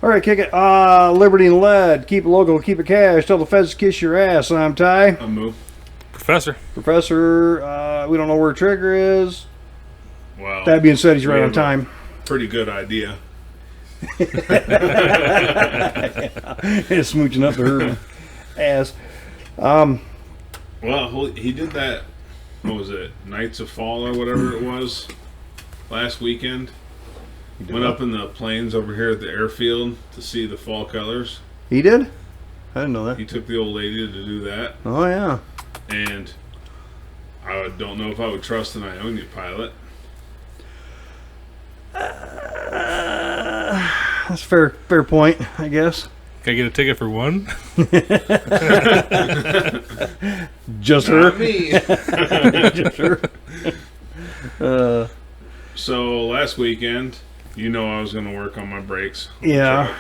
All right, kick it. Liberty and lead. Keep it local. Keep it cash. Tell the feds to kiss your ass. I'm Ty. I'm Moo. Professor. We don't know where Trigger is. Wow. That being said, he's right on time. Pretty good idea. Smooching up to her ass. Well, he did that, what was it, Nights of Fall or whatever it was, last weekend. Went up in the plains over here at the airfield to see the fall colors. He did? I didn't know that. He took the old lady to do that. Oh, yeah. And I don't know if I would trust an Ionia pilot. That's fair point, I guess. Can I get a ticket for one? Just Not her. me. Just her. So last weekend, you know I was going to work on my brakes. On Yeah. the truck.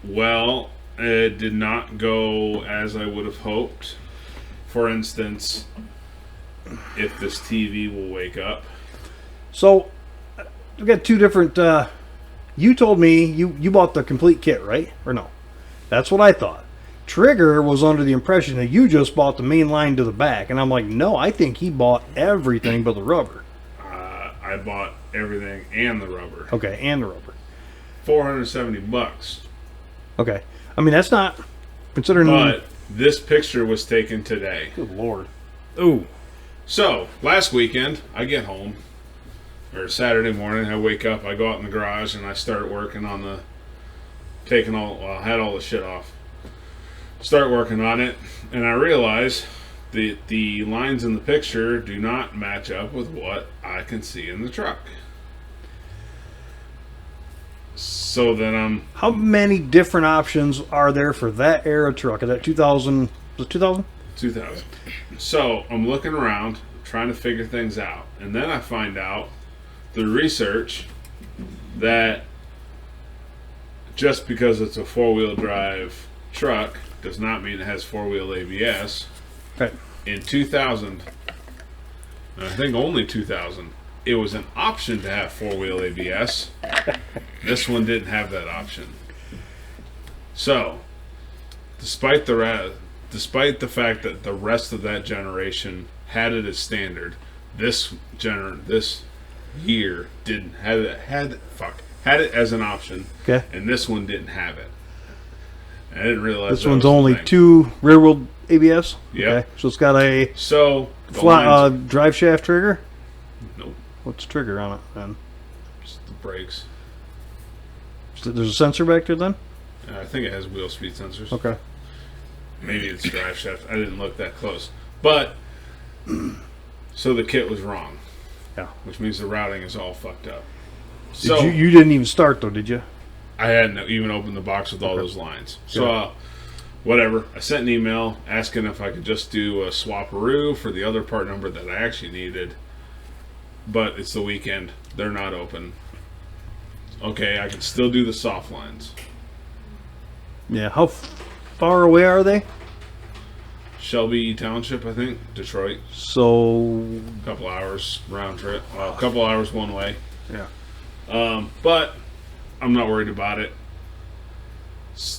Well, it did not go as I would have hoped. For instance, if this TV will wake up. So, we've got two different... you told me you bought the complete kit, right? Or no? That's what I thought. Trigger was under the impression that you just bought the main line to the back. And I'm like, no, I think he bought everything but the rubber. I bought everything and the rubber. Okay, and the rubber. $470. Okay. I mean, that's not... Considering... But this picture was taken today. Good Lord. Ooh. So, last weekend, I get home. Or Saturday morning, I wake up, I go out in the garage, and I start working on the... I had all the shit off. Start working on it, and I realize the lines in the picture do not match up with what I can see in the truck. So then How many different options are there for that era truck? Is that 2000? Was it 2000? 2000. So I'm looking around, trying to figure things out, and then I find out through research that just because it's a four-wheel drive truck does not mean it has four-wheel ABS. Right. In 2000, and I think only 2000, it was an option to have four-wheel ABS. This one didn't have that option. So, despite the fact that the rest of that generation had it as standard, this year didn't have it. Had it as an option. Okay. And this one didn't have it. I didn't realize This that one's was the only thing. 2 rear-wheel ABS? Yep. Okay. So it's got a So the lines, drive shaft trigger? nope, What's the trigger on it then? just the brakes. So there's a sensor back there then? I think it has wheel speed sensors. Okay. Maybe it's drive shaft. I didn't look that close. But so the kit was wrong. Yeah. Which means the routing is all fucked up. Did So you didn't even start though, did you? I hadn't even opened the box with all those lines. So whatever. I sent an email asking if I could just do a swap-a-roo for the other part number that I actually needed. But it's the weekend. They're not open. Okay, I can still do the soft lines. Yeah. How far away are they? Shelby Township, I think. Detroit. So... A couple hours round trip. Well, a couple hours one way. Yeah. But I'm not worried about it.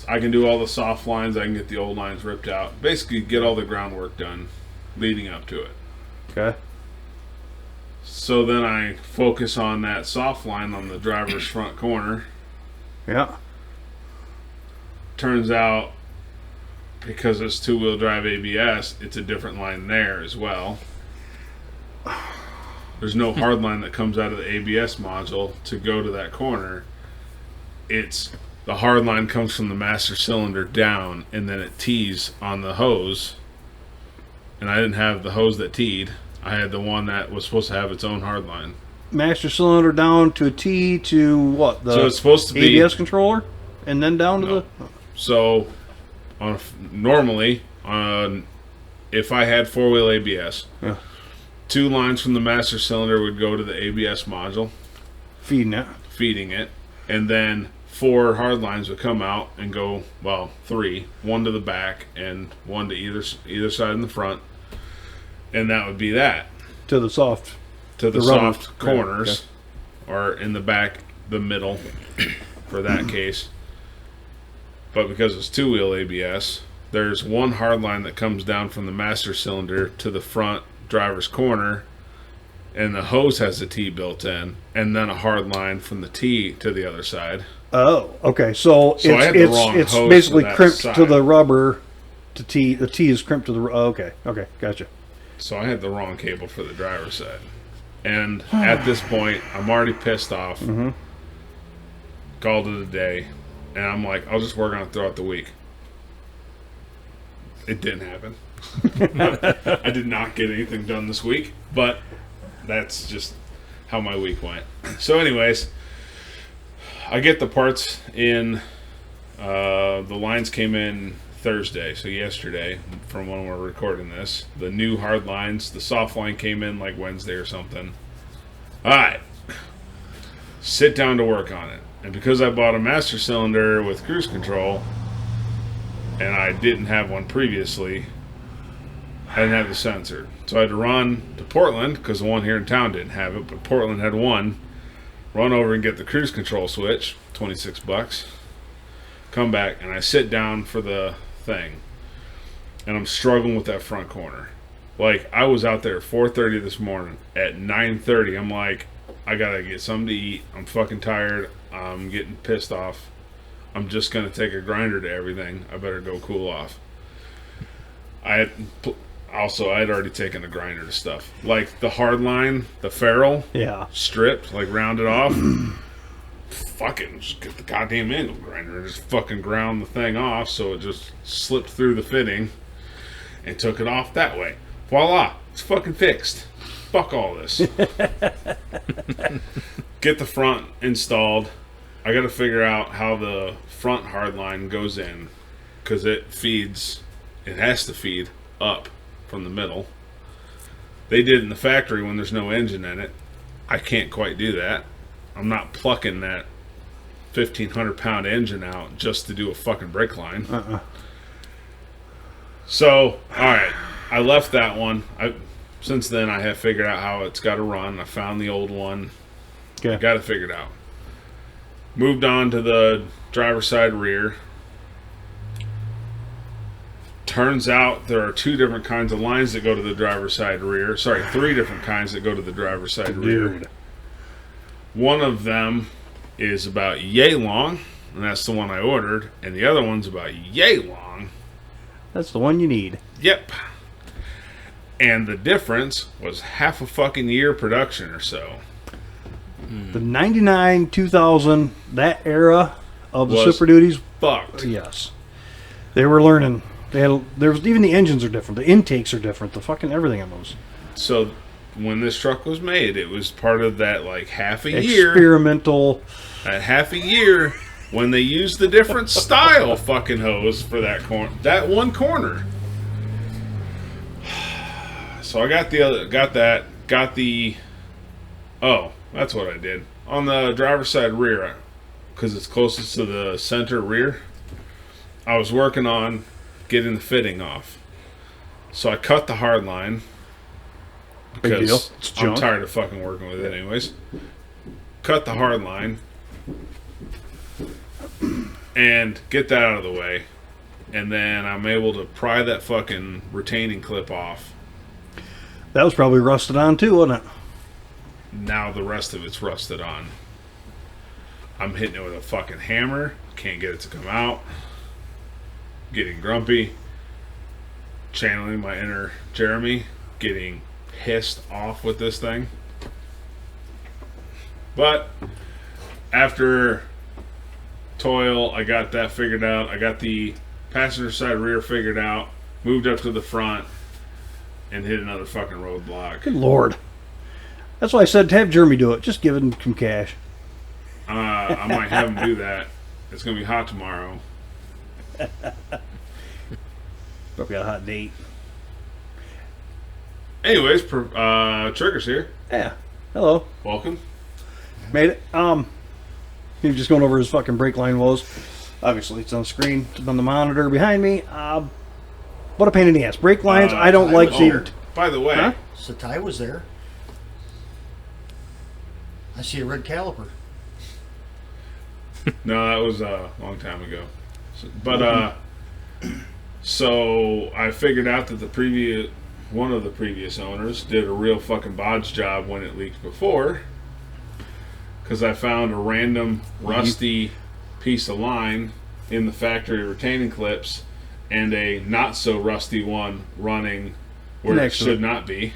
I can do all the soft lines. I can get the old lines ripped out. Basically, get all the groundwork done leading up to it. Okay. So then I focus on that soft line on the driver's front corner. Yeah. Turns out, because it's two-wheel drive ABS, it's a different line there as well. There's no hard line that comes out of the ABS module to go to that corner. It's the hard line comes from the master cylinder down, and then it tees on the hose. And I didn't have the hose that teed. I had the one that was supposed to have its own hard line. Master cylinder down to a T to what? The So it's supposed to be ABS controller? And then down to No. the... So, normally, if I had four-wheel ABS, Yeah. 2 lines from the master cylinder would go to the ABS module, Feeding it. feeding it, and then 4 hard lines would come out and go, well, 3, 1 to the back and 1 to either side in the front, and that would be that. To the soft. To the The rubber. soft corners, or in the back, the middle. for that case. But because it's two-wheel ABS, there's one hard line that comes down from the master cylinder to the front driver's corner, and the hose has a T built in, and then a hard line from the T to the other side. Oh, okay. So I had the wrong it's hose basically to that crimped side. to the rubber. To T, the T is crimped to the. Oh, okay, gotcha. So I had the wrong cable for the driver's side. And at this point, I'm already pissed off. Mm-hmm. Called it a day. And I'm like, I'll just work on it throughout the week. It didn't happen. I did not get anything done this week. But that's just how my week went. So anyways, I get the parts in. The lines came in Thursday, so yesterday, from when we're recording this. The new hard lines, the soft line came in like Wednesday or something. Alright. Sit down to work on it. And because I bought a master cylinder with cruise control, and I didn't have one previously, I didn't have the sensor. So I had to run to Portland, because the one here in town didn't have it, but Portland had one. Run over and get the cruise control switch, $26. Come back, and I sit down for the thing, and I'm struggling with that front corner. Like, I was out there at 4:30 this morning. At 9:30, I'm like, I gotta get something to eat. I'm fucking tired. I'm getting pissed off. I'm just gonna take a grinder to everything. I better go cool off. I had already taken a grinder to stuff. Like, the hard line, the ferrule, stripped, like rounded off. Fucking just get the goddamn angle grinder and just fucking ground the thing off so it just slipped through the fitting and took it off that way. Voila, it's fucking fixed. Fuck all this. Get the front installed. I gotta figure out how the front hard line goes in, because it has to feed up from the middle. They did in the factory when there's no engine in it. I can't quite do that. I'm not plucking that 1,500-pound engine out just to do a fucking brake line. So, alright, I left that one. Since then, I have figured out how it's got to run. I found the old one. Okay. I got it figured out. Moved on to the driver's side rear. Turns out there are two different kinds of lines that go to the driver's side rear. Sorry, three different kinds that go to the driver's side rear. One of them is about yay long, and that's the one I ordered, and the other one's about yay long. That's the one you need. Yep. And the difference was half a fucking year production or so. The 99, 2000, that era of the Was Super Duties, fucked. yes. They were learning. Even the engines are different. The intakes are different. The fucking everything on those. So when this truck was made, it was part of that like half a year. Experimental. That half a year when they used the different style fucking hose for that one corner. So I got that's what I did. On the driver's side rear, because it's closest to the center rear, I was working on getting the fitting off. So I cut the hard line, because I'm tired of fucking working with it anyways. Cut the hard line and get that out of the way. And then I'm able to pry that fucking retaining clip off. That was probably rusted on too, wasn't it? Now the rest of it's rusted on. I'm hitting it with a fucking hammer. Can't get it to come out. Getting grumpy. Channeling my inner Jeremy. Getting pissed off with this thing. But after toil, I got that figured out. I got the passenger side rear figured out. Moved up to the front. And hit another fucking roadblock. Good Lord. That's why I said to have Jeremy do it. Just give him some cash. I might have him do that. It's going to be hot tomorrow. Probably got a hot date. Anyways, Trigger's here. Yeah. Hello. Welcome. Made it. He was just going over his fucking brake line woes. Obviously, it's on the screen. It's on the monitor behind me. What a pain in the ass. Brake lines, I don't like the... By the way... Huh? Satai was there. I see a red caliper. No, that was a long time ago. So I figured out that one of the previous owners did a real fucking bodge job when it leaked before, because I found a random rusty piece of line in the factory retaining clips and a not so rusty one running where it should not be.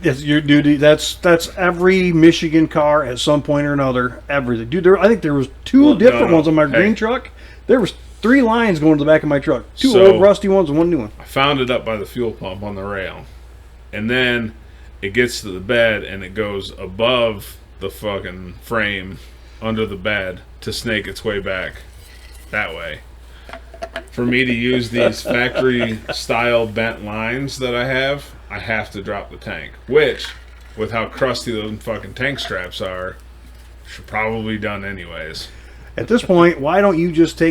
Yes, your duty. That's every Michigan car at some point or another. Everything, dude. I think there was two different ones on my green truck. There was 3 lines going to the back of my truck. 2 old rusty ones and 1 new one. I found it up by the fuel pump on the rail, and then it gets to the bed and it goes above the fucking frame under the bed to snake its way back that way. For me to use these factory style bent lines that I have to drop the tank, which, with how crusty those fucking tank straps are, should probably be done anyways. At this point, why don't you just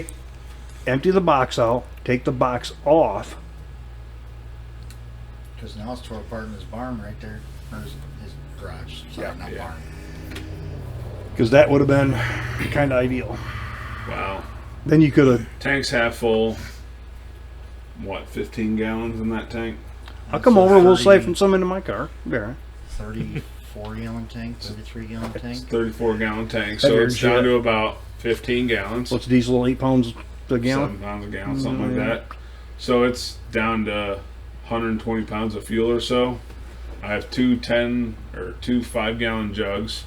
empty the box out, take the box off? Because now it's tore apart in his barn right there, or his garage. Sorry, not barn. Because that would have been kind of ideal. Wow. Then you could have. Tank's half full. What, 15 gallons in that tank? I'll come over. We'll siphon some into my car. Yeah. 34-gallon tank, 33-gallon tank. 34-gallon tank. So it's down to about 15 gallons. What's diesel? 8 pounds a gallon. 7 pounds a gallon, something like that. So it's down to 120 pounds of fuel or so. I have 2 5-gallon jugs,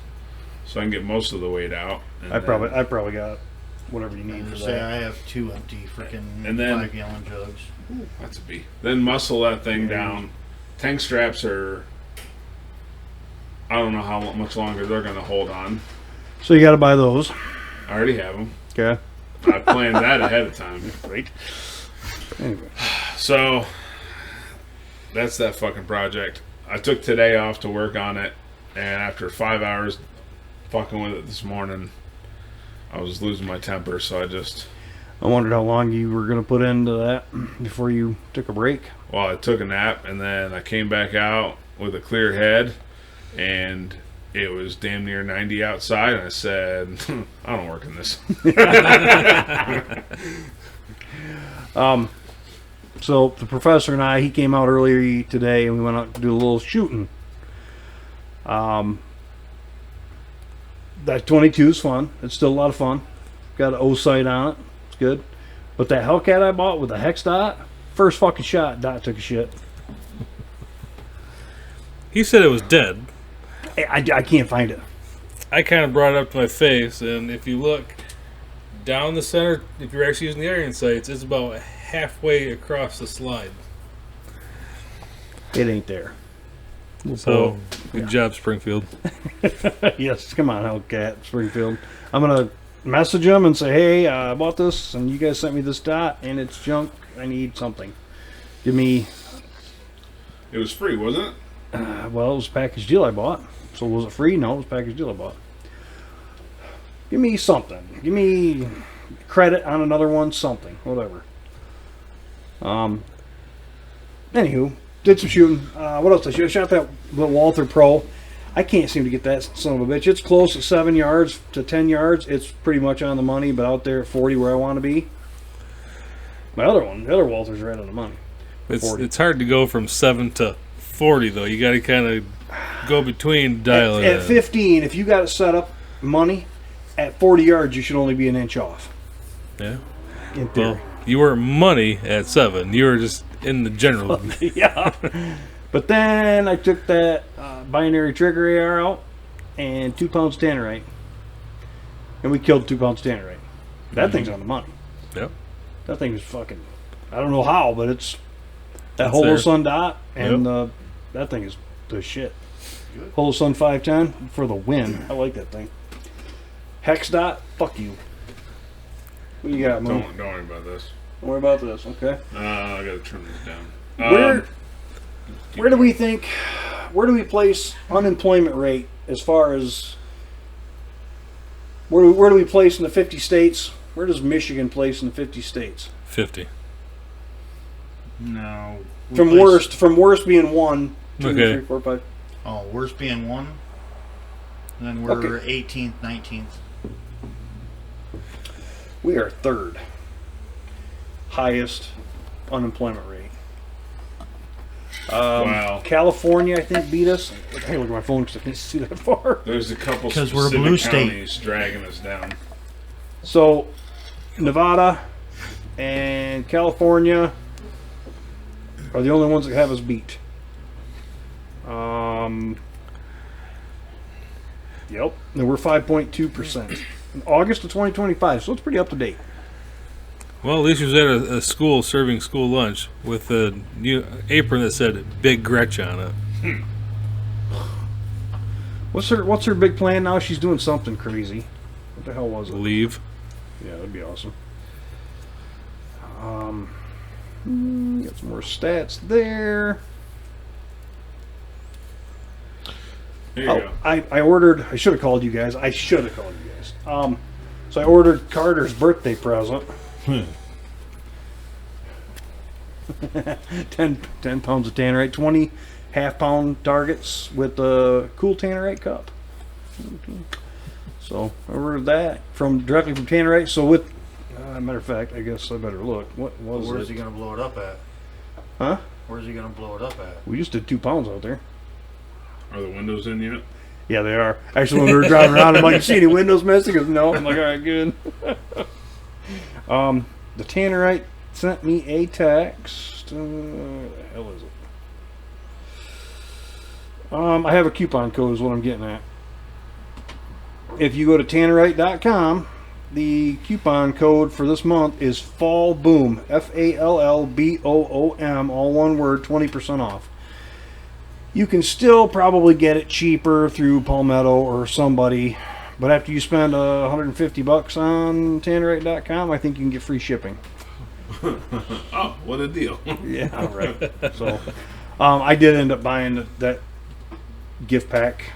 so I can get most of the weight out. I probably got whatever you need for that. I have 2 empty freaking 5-gallon jugs. Ooh, that's a B. Then muscle that thing down. Tank straps are, I don't know how much longer they're going to hold on. So you got to buy those. I already have them. Okay. I planned that ahead of time. Right. Anyway. So that's that fucking project. I took today off to work on it, and after 5 hours fucking with it this morning, I was losing my temper, so I wondered how long you were going to put into that before you took a break. Well, I took a nap, and then I came back out with a clear head, and it was damn near 90 outside, and I said, I don't work in this. So the professor and he came out earlier today, and we went out to do a little shooting. That 22 is fun. It's still a lot of fun. Got an O sight on it. It's good. But that Hellcat I bought with the hex dot, first fucking shot, dot took a shit. He said it was dead. I can't find it. I kind of brought it up to my face, and if you look down the center, if you're actually using the iron sights, it's about halfway across the slide. It ain't there. So, good job, Springfield. Yes, come on, Hellcat, Springfield. I'm going to message them and say, hey, I bought this, and you guys sent me this dot, and it's junk. I need something. Give me... It was free, wasn't it? Well, it was a package deal I bought. So was it free? No, it was a package deal I bought. Give me something. Give me credit on another one, something, whatever. Anywho, did some shooting. What else? I shot that little Walther Pro. I can't seem to get that son of a bitch. It's close at 7 yards to 10 yards. It's pretty much on the money, but out there at 40 where I want to be. My other one, the other Walther's right on the money. It's hard to go from 7 to 40 though. You got to kind of go between dial at 15. If you got it set up money at 40 yards, you should only be an inch off. Yeah. In theory. Well, you weren't money at 7. You were just in the general. Yeah. But then I took that binary trigger AR out and 2 pounds tannerite, and we killed 2 pounds tannerite. That thing's on the money. Yep. That thing is fucking. I don't know how, but it's that Holo Sun dot and that thing is the shit. Good. Holo Sun 510 for the win. I like that thing. Hex dot, fuck you. What do you got, Moon? Don't worry about this. Don't worry about this, okay? I gotta trim this down. Where do we think? Where do we place unemployment rate as far as? Where do we place in the 50 states? Where does Michigan place in the 50 states? 50. No. From worst being 1, 2, Okay. 3, 4, 5. Oh, worst being 1. And then we're 18th, 19th. We are third highest unemployment rate. Wow. California, I think, beat us. I gotta look at my phone because I can't see that far. There's a couple 'Cause we're a specific blue state. counties dragging us down. So, Nevada and California are the only ones that have us beat. Yep. And we're 5.2% in August of 2025, so it's pretty up to date. Well, at least she was at a school serving school lunch with a new apron that said Big Gretch on it. What's her big plan now? She's doing something crazy. What the hell was it? Leave. Yeah, that'd be awesome. Got some more stats there. Here you Oh, go. I ordered. I should have called you guys. So I ordered Carter's birthday present. 10 pounds of Tannerite, 20 half-pound targets with a cool Tannerite cup. So I ordered that directly from Tannerite. So with, matter of fact, I guess I better look. What was Where's it? he gonna blow it up at? Huh? Where's he gonna blow it up at? We just did 2 pounds out there. Are the windows in yet? Yeah, they are. Actually, when we were driving around, I'm like, "You see any windows missing?" He goes, "No." I'm like, "All right, good." The Tannerite sent me a text. What the hell is it? I have a coupon code is what I'm getting at. If you go to Tannerite.com, the coupon code for this month is Fall Boom. FALLBOOM, all one word, 20% off. You can still probably get it cheaper through Palmetto or somebody, but after you spend $150 on Tannerite.com, I think you can get free shipping. Oh, what a deal. Yeah, right. So, I did end up buying that gift pack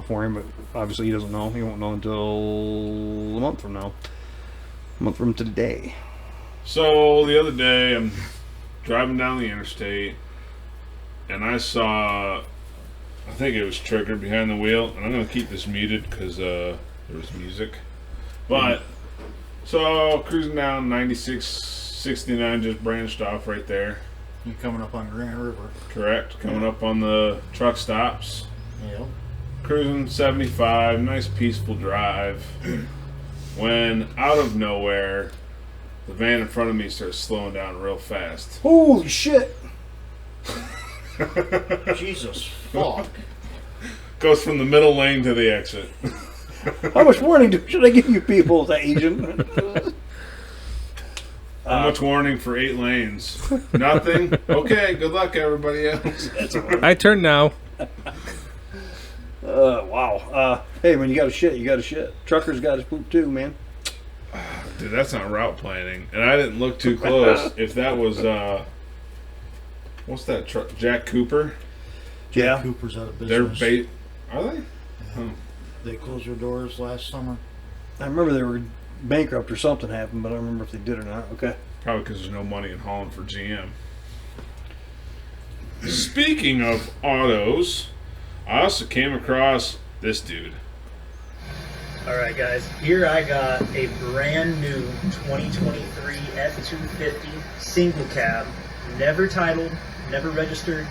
for him, but obviously he doesn't know. He won't know until a month from now. A month from today. So the other day, I'm driving down the interstate, and I saw, I think it was Trigger behind the wheel, and I'm going to keep this muted because there was music. But, so cruising down 9669, just branched off right there. You coming up on Grand River? Correct. Coming up on the truck stops. Yep. Cruising 75, nice peaceful drive. When out of nowhere, the van in front of me starts slowing down real fast. Holy shit! Jesus fuck. Goes from the middle lane to the exit. How much warning should I give you people, as an agent? How much warning for 8 lanes? Nothing? Okay, good luck everybody else. I turn now. Wow. Hey, when you got a shit, you got a shit. Truckers got to poop too, man. Dude, that's not route planning. And I didn't look too close. If that was, what's that truck? Jack Cooper? Yeah. Cooper's out of They're business. bait. Are they? Oh. They closed their doors last summer. I remember they were bankrupt or something happened, but I don't remember if they did or not. Okay. Probably because there's no money in hauling for GM. Speaking of autos, I also came across this dude. Alright guys, here I got a brand new 2023 F-250 single cab, never titled, never registered,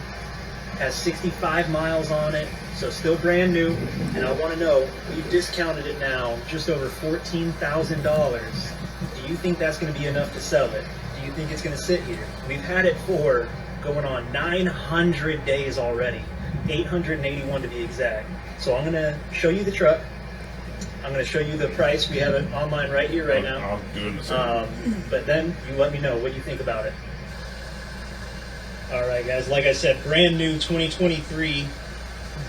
has 65 miles on it, so still brand new, and I want to know, we've discounted it now just over $14,000. Do you think that's going to be enough to sell it? Do you think it's going to sit here? We've had it for going on 900 days already, 881 to be exact. So I'm going to show you the truck. I'm going to show you the price. We have it online right here, right now. I'll do it in a second. But then you let me know what you think about it. All right, guys. Like I said, brand new 2023,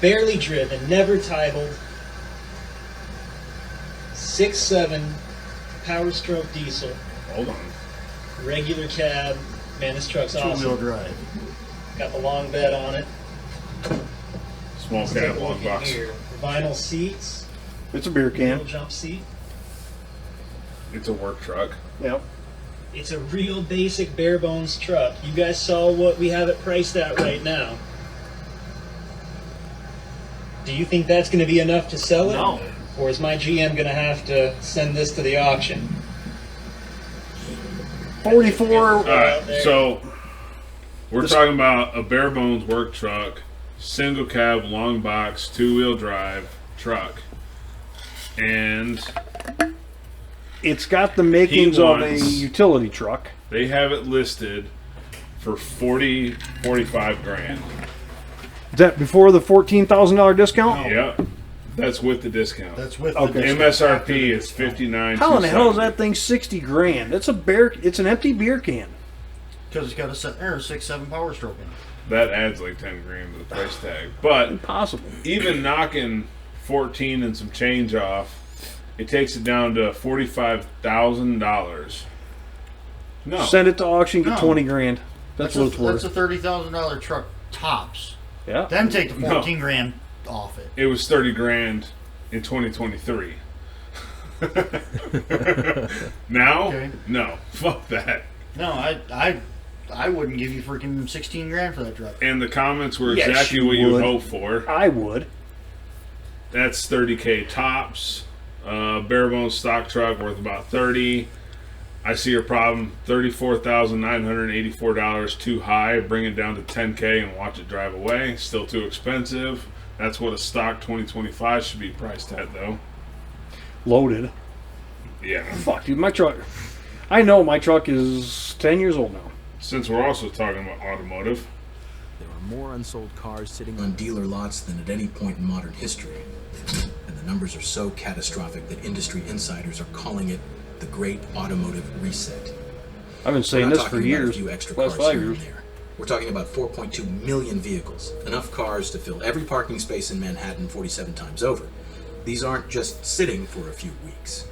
barely driven, never titled, 6.7 Power Stroke diesel, Hold on. regular cab. Man, this truck's Two-wheel awesome. drive. Got the long bed on it. Small Let's take cab, a long look in box. here. Vinyl seats, It's a beer little can. jump seat. It's a work truck. Yep. It's a real basic bare bones truck. You guys saw what we have it priced at right now. Do you think that's going to be enough to sell it? No. Or is my GM going to have to send this to the auction? 44. So we're talking about a bare bones work truck, single cab, long box, 2-wheel drive truck, and It's got the makings of a wants- utility truck. they have it listed for 45 grand. Is that before the $14,000 discount? Yep, that's with the discount. That's with Okay. the MSRP is 59. How in the hell is that thing 60 grand? It's It's an empty beer can. Because it's got a 6-7 power stroke in it. That adds like 10 grand to the price tag. But Impossible. even knocking 14 and some change off, it takes it down to $45,000. No, Send it to auction, get No. 20 grand. That's what it's worth. That's a $30,000 truck tops. Yeah. Then take the No. 14 grand off it. it was 30 grand in 2023. Now, Okay. no, fuck that. No, I wouldn't give you freaking 16 grand for that truck. And the comments were Yes, exactly you what you would would. hope for. I would. That's 30K tops. Bare bones stock truck worth about 30. I see your problem. $34,984 too high. Bring it down to 10K and watch it drive away. Still too expensive. That's what a stock 2025 should be priced at, though. Loaded. Yeah. Fuck, dude, my truck. I know my truck is 10 years old now. Since we're also talking about automotive, There are more unsold cars sitting on dealer lots than at any point in modern history. And the numbers are so catastrophic that industry insiders are calling it the Great Automotive Reset. I've been We're saying not this talking for about years. a few extra Last cars 5 here years. and there. We're talking about 4.2 million vehicles, enough cars to fill every parking space in Manhattan 47 times over. These aren't just sitting for a few weeks.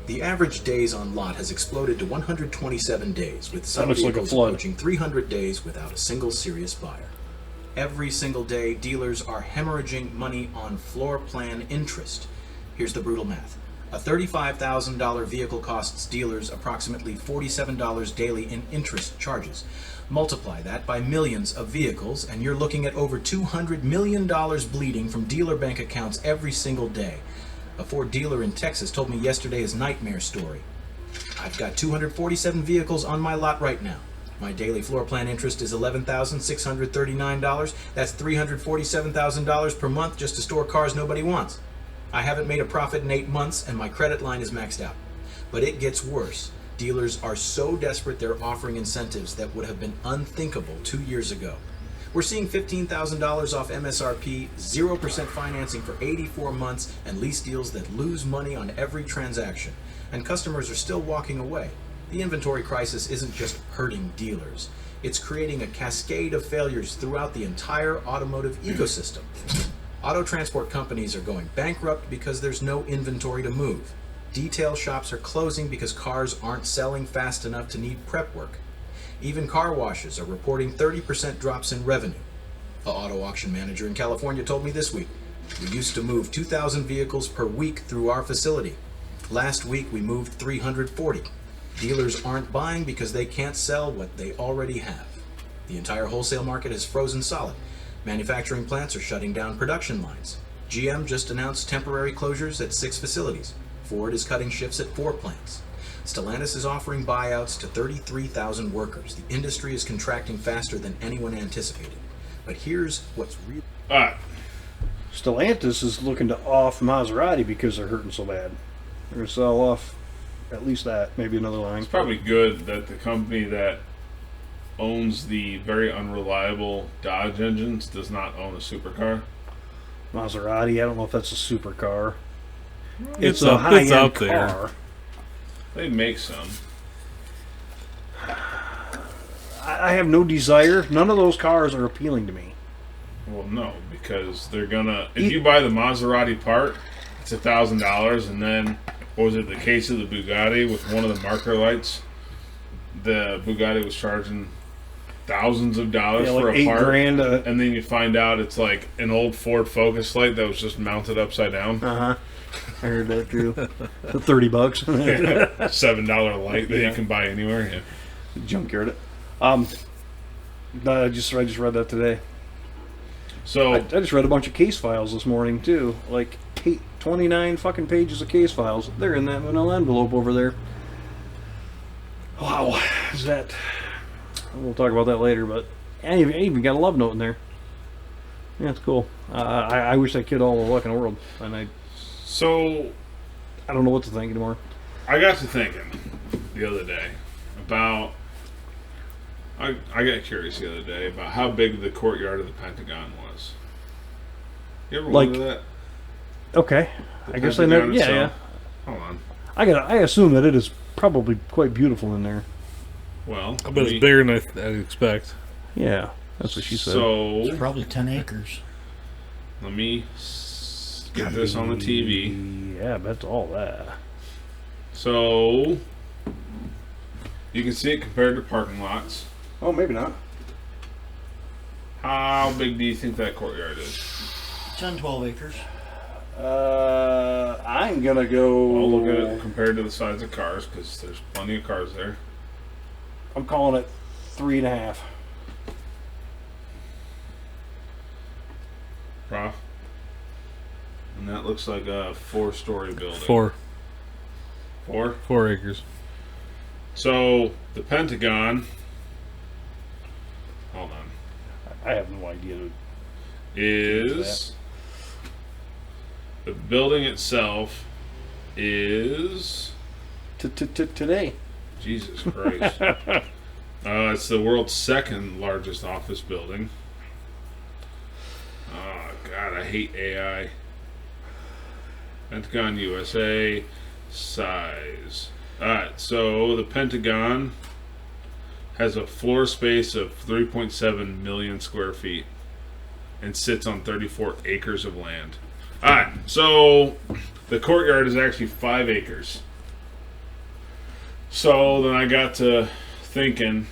The average days on lot has exploded to 127 days, with some looks like a vehicles flood. approaching 300 days without a single serious buyer. Every single day, dealers are hemorrhaging money on floor plan interest. Here's the brutal math. A $35,000 vehicle costs dealers approximately $47 daily in interest charges. Multiply that by millions of vehicles, and you're looking at over $200 million bleeding from dealer bank accounts every single day. A Ford dealer in Texas told me yesterday his nightmare story. I've got 247 vehicles on my lot right now. My daily floor plan interest is $11,639. That's $347,000 per month just to store cars nobody wants. I haven't made a profit in 8 months, and my credit line is maxed out. But it gets worse. Dealers are so desperate they're offering incentives that would have been unthinkable 2 years ago. We're seeing $15,000 off MSRP, 0% financing for 84 months, and lease deals that lose money on every transaction. And customers are still walking away. The inventory crisis isn't just hurting dealers. It's creating a cascade of failures throughout the entire automotive ecosystem. Auto transport companies are going bankrupt because there's no inventory to move. Detail shops are closing because cars aren't selling fast enough to need prep work. Even car washes are reporting 30% drops in revenue. An auto auction manager in California told me this week, we used to move 2,000 vehicles per week through our facility. Last week we moved 340. Dealers aren't buying because they can't sell what they already have. The entire wholesale market has frozen solid. Manufacturing plants are shutting down production lines. GM just announced temporary closures at 6 facilities. Ford is cutting shifts at 4 plants. Stellantis is offering buyouts to 33,000 workers. The industry is contracting faster than anyone anticipated. But here's what's real. Stellantis is looking to off Maserati because they're hurting so bad. They're going to sell off at least that, maybe another line. it's probably good that the company that owns the very unreliable Dodge engines does not own a supercar. Maserati, I don't know if that's a supercar. It's a up- high-end it's up there. car. They make some. I have no desire. None of those cars are appealing to me. Well, no, because they're gonna. If you buy the Maserati part, it's $1,000, and then what was it? The case of the Bugatti with one of the marker lights. The Bugatti was charging thousands of dollars Yeah, for like a part, $8,000. and then you find out it's like an old Ford Focus light that was just mounted upside down. Uh-huh. I heard that too. For $30. $7 light that you can buy anywhere. Yeah. Junkyard it. No, I just read that today. So I just read a bunch of case files this morning too. Like 29 fucking pages of case files. They're in that manila envelope over there. Wow, is that? We'll talk about that later. But I even got a love note in there. Yeah, it's cool. I wish that kid all the luck in the world, and So I don't know what to think anymore. I got to thinking the other day about. I got curious the other day about how big the courtyard of the Pentagon was. You ever wonder that? Okay, The I guess I Pentagon never. Yeah, yeah. itself? Hold on. I assume that it is probably quite beautiful in there. Well, I bet it's bigger than I'd expect. Yeah, that's what she said. So It's probably 10 acres. let me get this on the TV. Yeah, I bet all that. So you can see it compared to parking lots. Oh, maybe not. How big do you think that courtyard is? 10, 12 acres. I'm gonna go. I'll look at it compared to the size of cars because there's plenty of cars there. I'm calling it 3.5. Prof. And that looks like a 4-story building. 4 4? acres. So the Pentagon. Hold on. I have no idea. Is the building itself is Today. Jesus Christ. It's the world's second largest office building. Oh God, I hate AI. Pentagon USA size. Alright, so the Pentagon has a floor space of 3.7 million square feet and sits on 34 acres of land. Alright, so the courtyard is actually 5 acres. So then I got to thinking,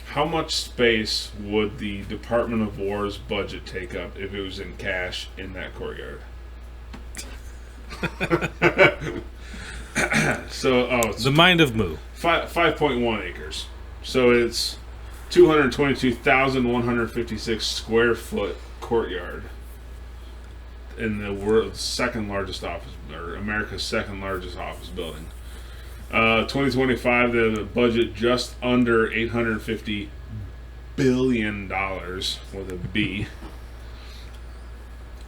how much space would the Department of War's budget take up if it was in cash in that courtyard? So, it's The mind of Moo. 5.1 acres. So it's 222,156 square foot courtyard in the world's second largest office, or America's second largest office building. 2025, the budget just under $850 billion with a B.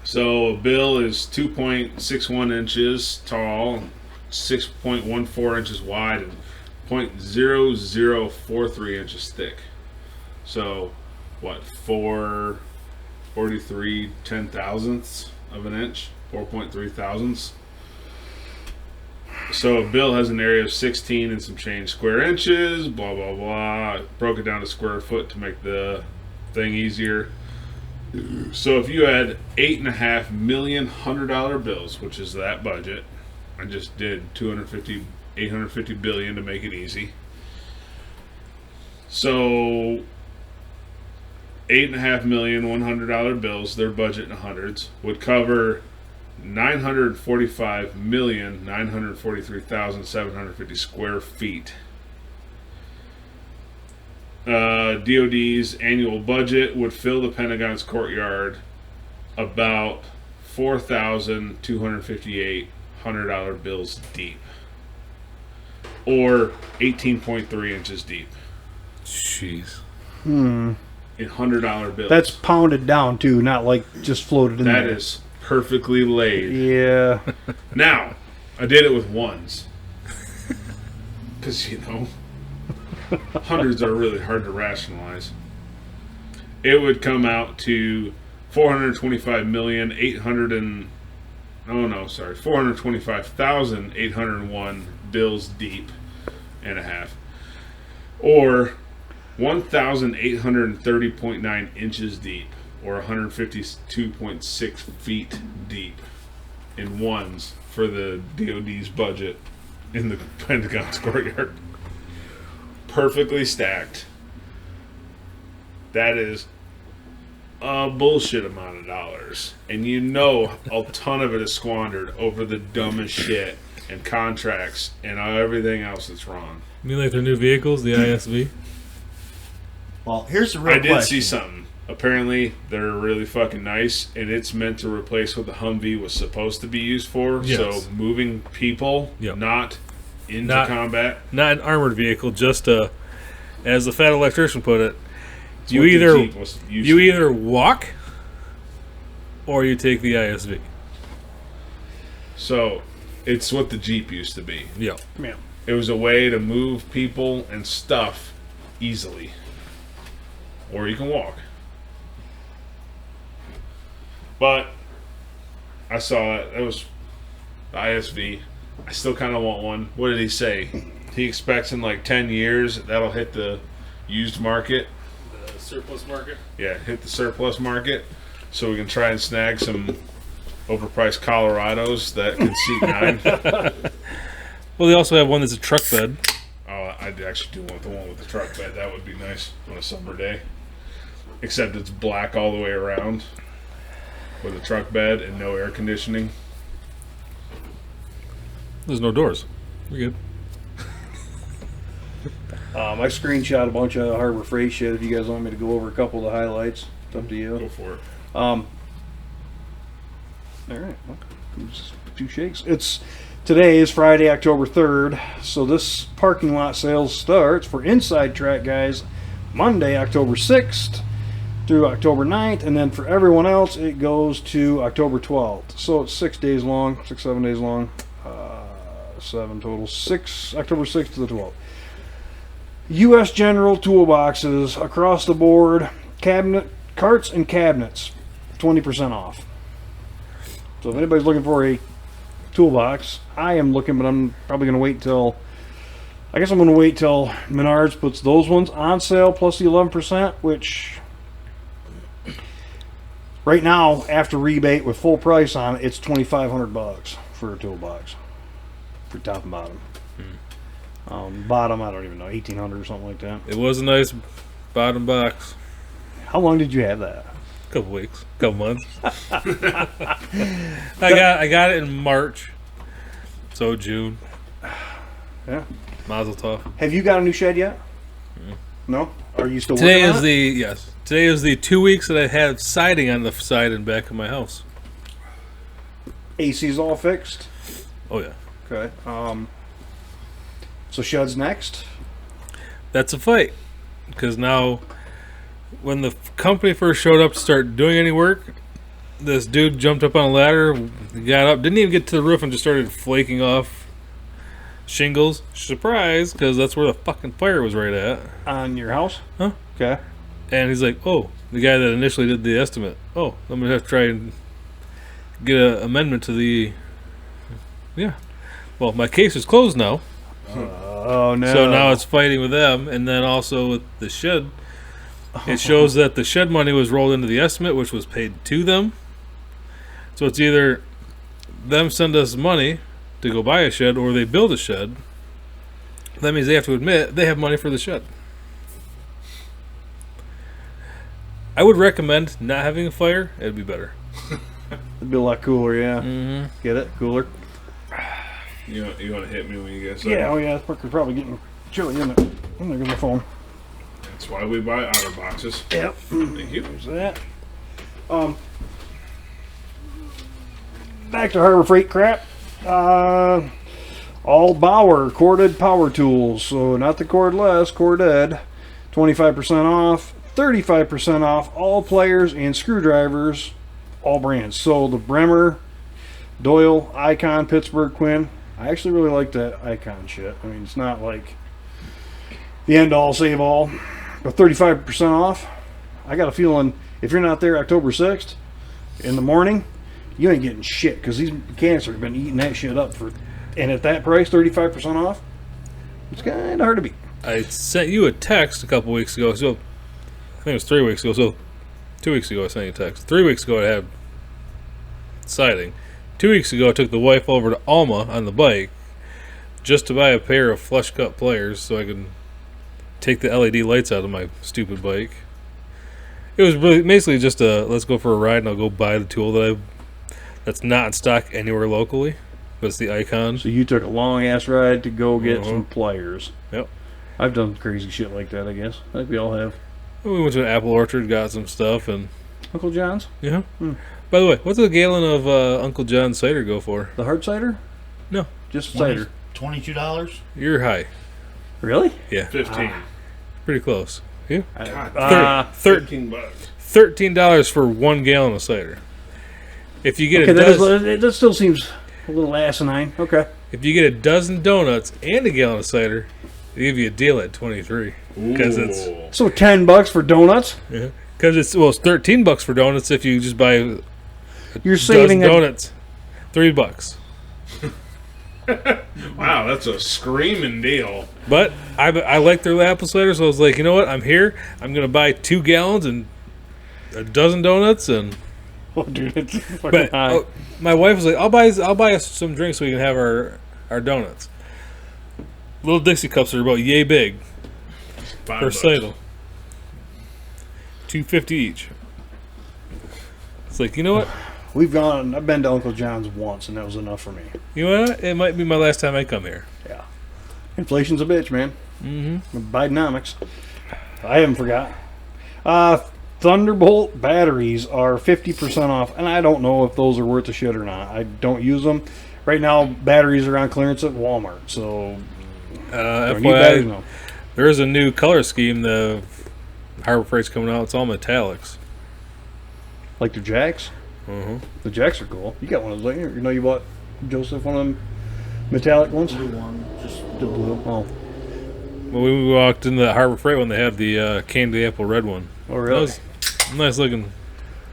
So a bill is 2.61 inches tall, 6.14 inches wide, and 0.0043 inches thick. So, what, 443 10,000ths of an inch? 4.3 thousandths? So a bill has an area of 16 and some change square inches, blah, blah, blah. Broke it down to square foot to make the thing easier. So if you had $8.5 million $100 bills, which is that budget, I just did 850 billion to make it easy. So $8.5 million $100 bills, their budget in hundreds, would cover 945,943,750 square feet. DOD's annual budget would fill the Pentagon's courtyard about 4,258 $100 bills deep, or 18.3 inches deep Jeez. in $100 bills. That's pounded down too, not like just floated in That there. is perfectly laid. Yeah. Now, I did it with ones. Because, hundreds are really hard to rationalize. It would come out to 425,801 bills deep and a half. Or 1,830.9 inches deep, or 152.6 feet deep in ones for the DOD's budget in the Pentagon's courtyard. Perfectly stacked. That is a bullshit amount of dollars. And a ton of it is squandered over the dumbest shit and contracts and everything else that's wrong. You mean like their new vehicles, the ISV? Well, here's the real I did question. see something. Apparently, they're really fucking nice, and it's meant to replace what the Humvee was supposed to be used for. Yes. So, moving people, Yep. not into Not- combat. Not an armored vehicle, just as the fat electrician put it, It's you what the either Jeep was used you to. either walk or you take the ISV. So it's what the Jeep used to be. Yeah. Yeah. It was a way to move people and stuff easily. Or you can walk. But I saw it. It was the ISV. I still kind of want one. What did he say? He expects in like 10 years that'll hit the used market. The surplus market. Yeah, hit the surplus market. So we can try and snag some overpriced Colorados that can seat 9. Well, they also have one that's a truck bed. Oh, I actually do want the one with the truck bed. That would be nice on a summer day. Except it's black all the way around with a truck bed and no air conditioning. There's no doors. We're good. I screenshot a bunch of Harbor Freight shit. If you guys want me to go over a couple of the highlights, it's up to you. Go for it. All right, well, two shakes. Today is Friday, October 3rd, so this parking lot sales starts for Inside Track guys Monday, October 6th through October 9th, and then for everyone else it goes to October 12th. So it's 7 days long. 7 total. October 6th to the 12th. U.S. General toolboxes across the board, carts and cabinets, 20% off. So if anybody's looking for a toolbox, I am looking, but I'm probably going to wait till. I guess I'm going to wait till Menards puts those ones on sale plus the 11%, which right now after rebate with full price on it, it's $2,500 for a toolbox for top and bottom. Bottom, I don't even know, 1,800 or something like that. It was a nice bottom box. How long did you have that? Couple weeks, couple months. I got it in March, so June. Yeah. Mazel tov. Have you got a new shed yet? No. Are you still Today working is on it? Today is the 2 weeks that I had siding on the side and back of my house. AC's all fixed. Oh yeah, Okay. So shed's next. that's a fight because now, when the company first showed up to start doing any work, this dude jumped up on a ladder, got up, didn't even get to the roof, and just started flaking off shingles. Surprise, because that's where the fucking fire was right at. On your house? Huh? Okay. And he's like, "Oh, the guy that initially did the estimate. Oh, I'm gonna have to try and get an amendment to the." Yeah. Well, my case is closed now, Oh no. so now it's fighting with them, and then also with the shed. It shows that the shed money was rolled into the estimate, which was paid to them. So it's either them send us money to go buy a shed, or they build a shed. That means they have to admit they have money for the shed. I would recommend not having a fire. It'd be better. It'd be a lot cooler, yeah. Mm-hmm. Get it? Cooler. You want to hit me when you get Yeah. Oh yeah. It's probably getting chilly, isn't it? I'm gonna get my phone. That's why we buy outer boxes. Yep. Thank you. There's that. Back to Harbor Freight crap. All Bauer corded power tools. So not the cordless, corded. 25% off. 35% off all players and screwdrivers, all brands. So the Bremer, Doyle, Icon, Pittsburgh, Quinn. I actually really like that Icon shit. I mean, it's not like the end all save all, but 35% off. I got a feeling if you're not there October 6th in the morning, you ain't getting shit because these mechanics have been eating that shit up and at that price, 35% off, it's kind of hard to beat. I sent you a text a couple weeks ago. So I think it was 3 weeks ago. So 2 weeks ago I sent you a text. 3 weeks ago I had siding. 2 weeks ago I took the wife over to Alma on the bike just to buy a pair of flush cut pliers so I could take the LED lights out of my stupid bike. It was really basically just a let's go for a ride and I'll go buy the tool that's not in stock anywhere locally. But it's the Icon. So you took a long ass ride to go get some pliers. Yep. I've done crazy shit like that, I guess. I think we all have. We went to an apple orchard, got some stuff, and Uncle John's? yeah. By the way, what's a gallon of Uncle John's cider go for? The hard cider? No. Just cider. $22. You're high. Really? Yeah, 15. pretty close. Yeah, God, $13. $13 for 1 gallon of cider. If you get Okay, a dozen, that still seems a little asimine. Okay. if you get a dozen donuts and a gallon of cider, they give you a deal at 23 because it's Ooh. So $10 for donuts. it's $13 for donuts if you just buy a You're dozen saving donuts. $3. Wow, that's a screaming deal. But I like their apple cider, so I was like, you know what? I'm here. I'm gonna buy 2 gallons and a dozen donuts, and Oh, dude, it's fucking but high. my wife was like, I'll buy us some drinks so we can have our donuts. Little Dixie cups are about yay big per $5. cider. $2.50 each. It's like, you know what? I've been to Uncle John's once, and that was enough for me. You know what? It might be my last time I come here. Yeah. Inflation's a bitch, man. Mm-hmm. Bidenomics. I haven't forgot. Thunderbolt batteries are 50% off, and I don't know if those are worth a shit or not. I don't use them. Right now, batteries are on clearance at Walmart, so don't need batteries, FYI, no. there is a new color scheme. The Harbor Freight's coming out. It's all metallics. Like the Jacks. The Jacks are cool. You got one of those, you know, you bought Joseph one of them metallic ones? Blue one. Just The blue. Oh, When we walked in the Harbor Freight one, they had the candy apple red one. oh That really? was a nice looking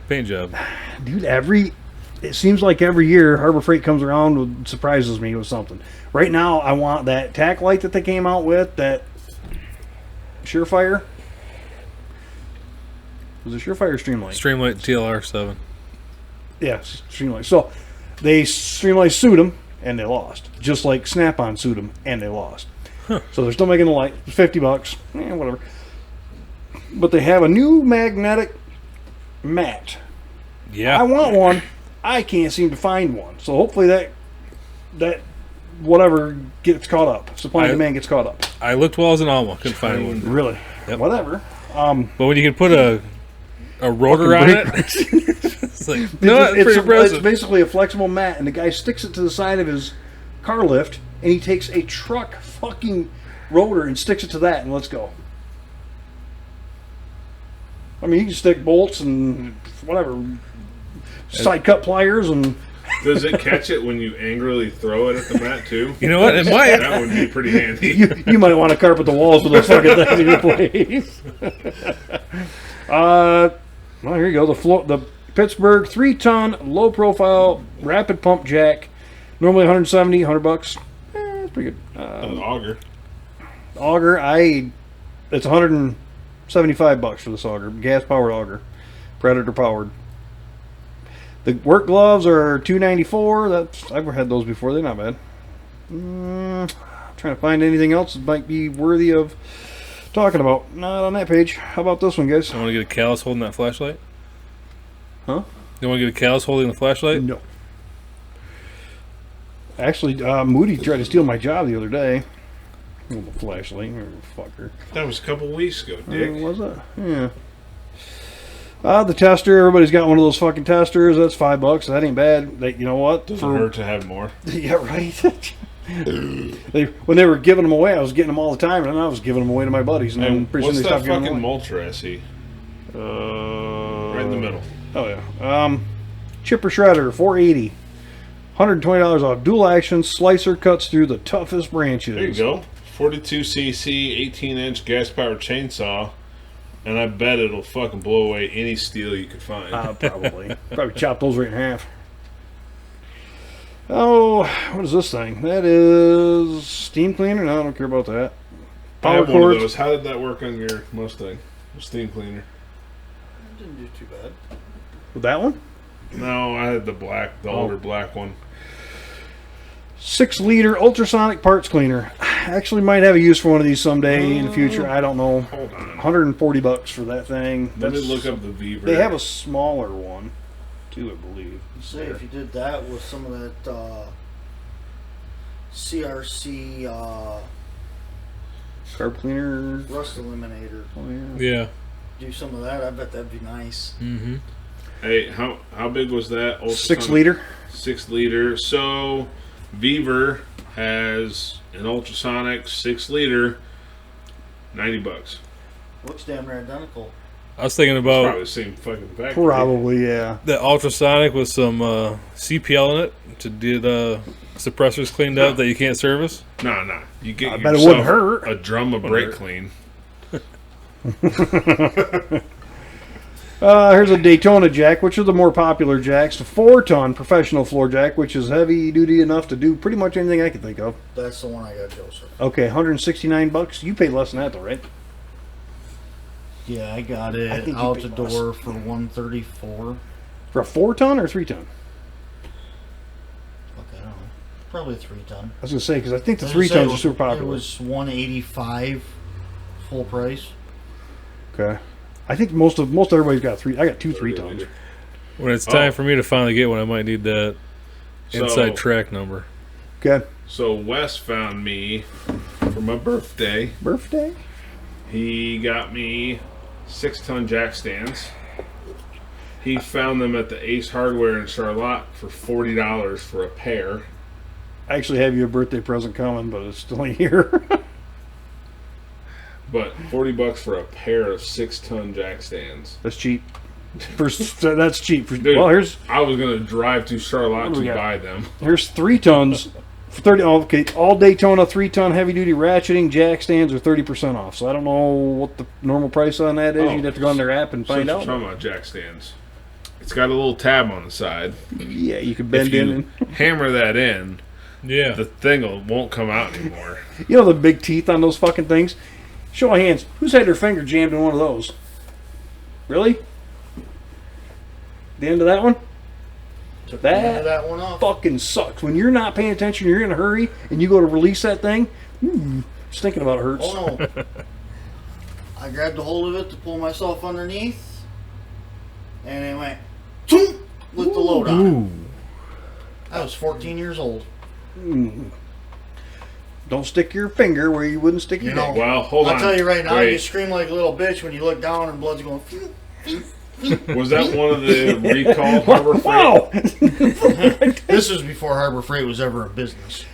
paint job. Dude, it seems like every year Harbor Freight comes around and surprises me with something. Right now, I want that tack light that they came out with, that Surefire. Was it Surefire or Streamlight? Streamlight TLR7. Yeah, Streamlight. So they Streamlight sued them and they lost, just like Snap-on sued them and they lost. So they're still making the light, $50, whatever. But they have a new magnetic mat. Yeah. I want one. I can't seem to find one. So hopefully that whatever gets caught up. Supply and demand gets caught up. I looked while I was in Alma. Couldn't find one. Really? Yep. Whatever. But when you can put a rotor on it, it's like, no, that's pretty It's impressive. basically a flexible mat, and the guy sticks it to the side of his car lift, and he takes a truck fucking rotor and sticks it to that, and let's go. I mean, you can stick bolts and whatever, side cut pliers, and Does it catch it when you angrily throw it at the mat too? You know what? It might. That would be pretty handy. you might want to carpet the walls with those fucking things in your place. Well, here you go. The Pittsburgh 3-ton low-profile rapid pump jack, normally $170, $100. It's pretty good. An auger. Auger, it's $175 for this auger, gas-powered auger, Predator-powered. The work gloves are $294. I've had those before. They're not bad. Trying to find anything else that might be worthy of talking about. Not on that page. How about this one, guys? You want to get a callus holding that flashlight? Huh? You want to get a callus holding the flashlight? No. Actually, Moody tried to steal my job the other day. Oh, the flashlight, fucker. That was a couple weeks ago, Dick. Was it? Yeah. The tester. Everybody's got one of those fucking testers. That's $5. That ain't bad. You know what? Doesn't hurt to have more. Yeah, right. When they were giving them away, I was getting them all the time, and then I was giving them away to my buddies. And then pretty soon What's they that stopped giving fucking them away. mulcher I see? Right Right in the middle. Oh yeah. Chipper shredder, $480. $120 off. Dual action slicer cuts through the toughest branches. There you go. 42cc, 18-inch gas-powered chainsaw, and I bet it'll fucking blow away any steel you could find. Probably. Probably chop those right in half. Oh, what is this thing? That is steam cleaner? No, I don't care about that. I have Power one of cords. those. How did that work on your Mustang? Steam cleaner. didn't do too bad. With that one? No, I had the older black one. 6-liter ultrasonic parts cleaner. Actually, might have a use for one of these someday in the future. I don't know. Hold on. $140 for that thing. Let me look up the Beaver. They have a smaller one, too, I believe. Say if you did that with some of that CRC Carb cleaner. rust eliminator, Oh, yeah. Yeah. do some of that. I bet that'd be nice. Mm-hmm. Hey, how big was that? 6 liter. 6 liter. So, Beaver, has an ultrasonic 6-liter, $90. Looks damn near identical. I was thinking Probably about the same fucking factory. Probably, yeah. the ultrasonic with some CPL in it to get suppressors cleaned up that you can't service. Nah. You get I bet it yourself wouldn't hurt. a drum of brake clean. Here's a Daytona jack, which are the more popular jacks. The 4-ton professional floor jack, which is heavy duty enough to do pretty much anything I can think of. That's the one I got, Joseph. Okay, $169. You paid less than that, though, right? Yeah, I got I it think you out paid the less. door for $134. For a 4-ton or 3-ton? Fuck, I don't know. Probably a 3-ton. I was gonna say because I think the As I 3-tons say, are super popular. It was $185 full price. Okay. I think most everybody's got 3. I got 2 3-tons. When it's time for me to finally get one, I might need that So- inside track number. Okay. So Wes found me for my birthday. Birthday. He got me 6-ton jack stands. He found them at the Ace Hardware in Charlotte for $40 for a pair. I actually have you a birthday present coming, but it's still ain't here. But $40 for a pair of 6-ton jack stands. That's cheap. That's cheap. Dude, Well, here's I was gonna drive to Charlotte What do we to got? buy them. 3 tons for 30. Oh, okay, all Daytona 3-ton heavy duty ratcheting jack stands are 30% off. So I don't know what the normal price on that is. Oh, You'd have to go on their app and find Since we're out. talking about jack stands, it's got a little tab on the side. Yeah, you could If bend in you and hammer that in, Yeah. the thing won't come out anymore. you know the big teeth on those fucking things. Show of hands. Who's had their finger jammed in one of those? Really? The end of that one? Took That- the end of that one off. Fucking sucks. When you're not paying attention, you're in a hurry, and you go to release that thing. Just thinking about it hurts. Oh no. I grabbed a hold of it to pull myself underneath, and it went toom, with the load on it. I was 14 years old. Don't stick your finger where you wouldn't stick your You know, dick. Well, hold on. I'll tell you right now, Wait. you scream like a little bitch when you look down and blood's going. Was that one of the recalled Harbor Freight? Wow! This was before Harbor Freight was ever in business.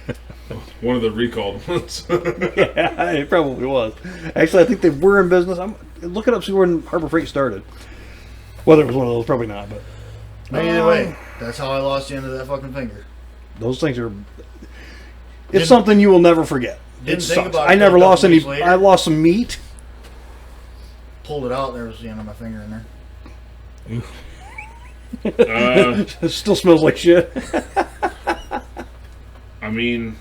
One of the recalled ones. Yeah, it probably was. Actually, I think they were in business. I'm look it up, see when Harbor Freight started. Whether it was one of those, probably not. But Either way, that's how I lost the end of that fucking finger. those things are. It's something you will never forget. Didn't It think sucks. about I it never a couple lost any. weeks later. I lost some meat. Pulled it out, and there was the end of my finger in there. It still smells like shit. I mean,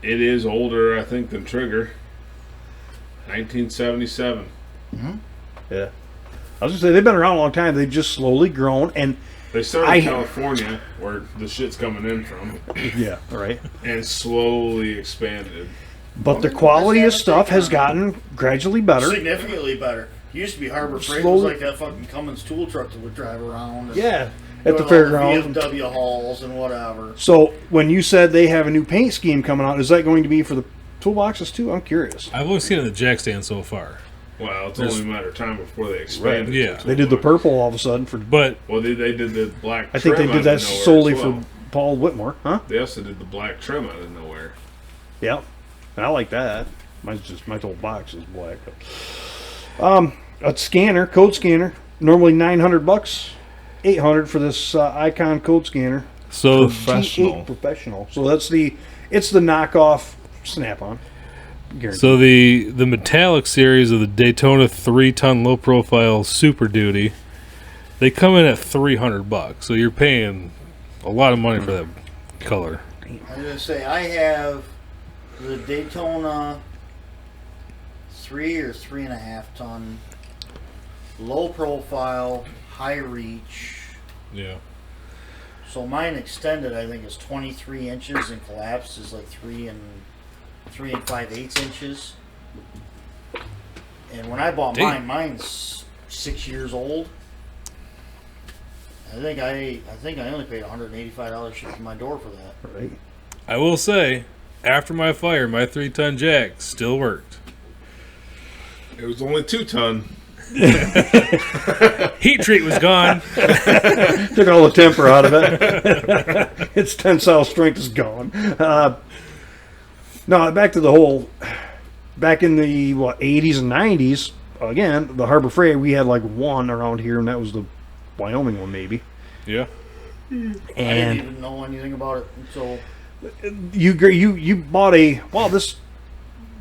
it is older, I think, than Trigger. 1977. Yeah. I was gonna say they've been around a long time. They've just slowly grown, and They started in California, where the shit's coming in from, yeah, all right. and slowly expanded. But the quality of stuff has gotten gradually better. Significantly better. Used to be Harbor Freight Slowly- was like that fucking Cummins tool truck that would drive around. And Yeah, at the doing all fairground. VFW halls and whatever. So when you said they have a new paint scheme coming out, is that going to be for the toolboxes too? I'm curious. I've only seen it in the jack stand so far. Well, it's only a matter of time before they expanded. Right, yeah. to They did the toolbox. purple all of a sudden for. But Well, they did the black. I think they trim did out that of nowhere solely as well. for Paul Whitmore, huh? They also did the black trim out of nowhere. Yeah, and I like that. Mine's just my whole box is black. But. A scanner, code scanner, normally $900, $800 for this Icon code scanner. so T8 professional. So it's the knockoff Snap-on. Guaranteed. So the metallic series of the Daytona 3-ton low profile Super Duty, they come in at $300. So you're paying a lot of money for that color. I was gonna say I have the Daytona 3 or 3.5 ton low profile, high reach. Yeah. So mine extended, I think, is 23 inches and collapsed is like 3 and 5/8 inches. And when I bought Damn. mine's 6 years old. I think I only paid $185 shipping my door for that. right. I will say, after my fire, my 3-ton jack still worked. It was only 2-ton. Heat treat was gone. Took all the temper out of it. Its tensile strength is gone. No, back to the whole. Back in the 80s and 90s, again, the Harbor Freight, we had like one around here, and that was the Wyoming one, maybe. Yeah. I didn't And even know anything about it until you bought this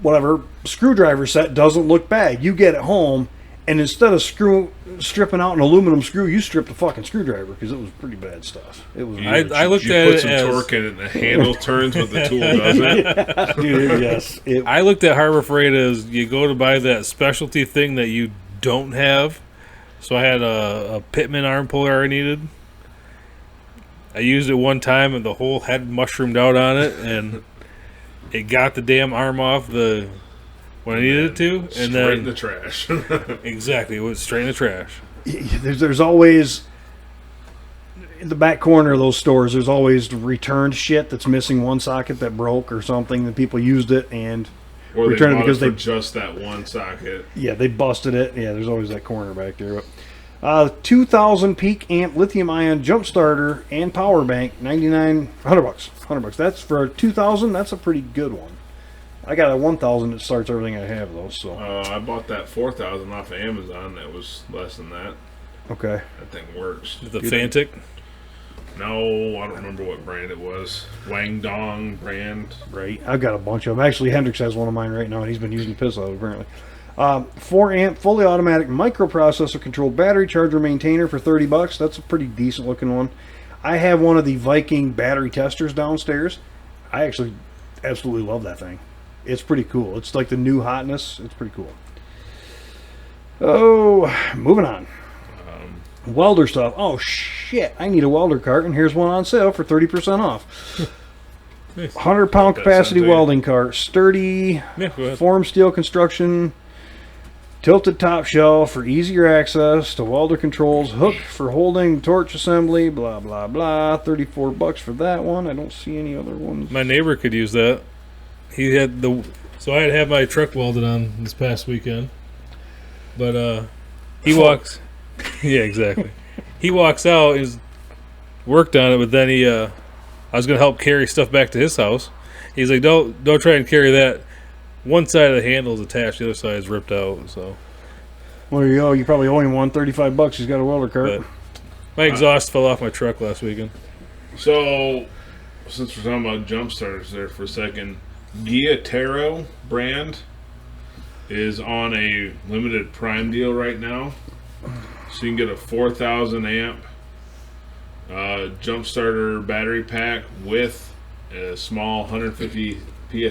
whatever screwdriver set doesn't look bad. You get it home, and instead of stripping out an aluminum screw, you stripped a fucking screwdriver because it was pretty bad stuff. It was. I looked you at put it some as torque in it, and the handle turns what the tool doesn't. Dude, yes. I looked at Harbor Freight as you go to buy that specialty thing that you don't have. So I had a Pitman arm puller I needed. I used it one time and the whole head mushroomed out on it, and it got the damn arm off when I needed it to, and Straight then in the trash. exactly, it went straight in the trash. There's always in the back corner of those stores. There's always returned shit that's missing one socket that broke or something. That people used it and Or they returned it bought because it for they just that one socket. they busted it. Yeah, there's always that corner back there. 2,000 peak amp lithium ion jump starter and power bank, $100. $100. That's for 2,000. That's a pretty good one. I got a 1,000 that starts everything I have though. So I bought that 4,000 off of Amazon. That was less than that. okay. That thing works. The Fantic. No, I don't remember what brand it was. Wang Dong brand. Right. I've got a bunch of them. Actually, Hendrix has one of mine right now, and he's been using the piss out of it, apparently. 4 amp, fully automatic microprocessor controlled battery charger maintainer for $30. That's a pretty decent looking one. I have one of the Viking battery testers downstairs. I actually absolutely love that thing. It's pretty cool. It's like the new hotness. It's pretty cool. Oh, moving on. Welder stuff. Oh, shit. I need a welder cart, and here's one on sale for 30% off. 100-pound That capacity sounds like- welding cart. Sturdy, Yeah, go ahead. form steel construction, tilted top shelf for easier access to welder controls, hook for holding torch assembly, blah, blah, blah. $34 for that one. I don't see any other ones. My neighbor could use that. He had so I had to have my truck welded on this past weekend. But he walks. Yeah, exactly. He walks out. He's worked on it, but then I was gonna help carry stuff back to his house. He's like, don't try and carry that. One side of the handle is attached, the other side is ripped out. So Well, there you go. You probably owe him one. $35. He's got a welder cart. but my exhaust fell off my truck last weekend. So, since we're talking about jump starters there for a second, Guiataro brand is on a limited prime deal right now. So you can get a 4,000 amp jump starter battery pack with a small 150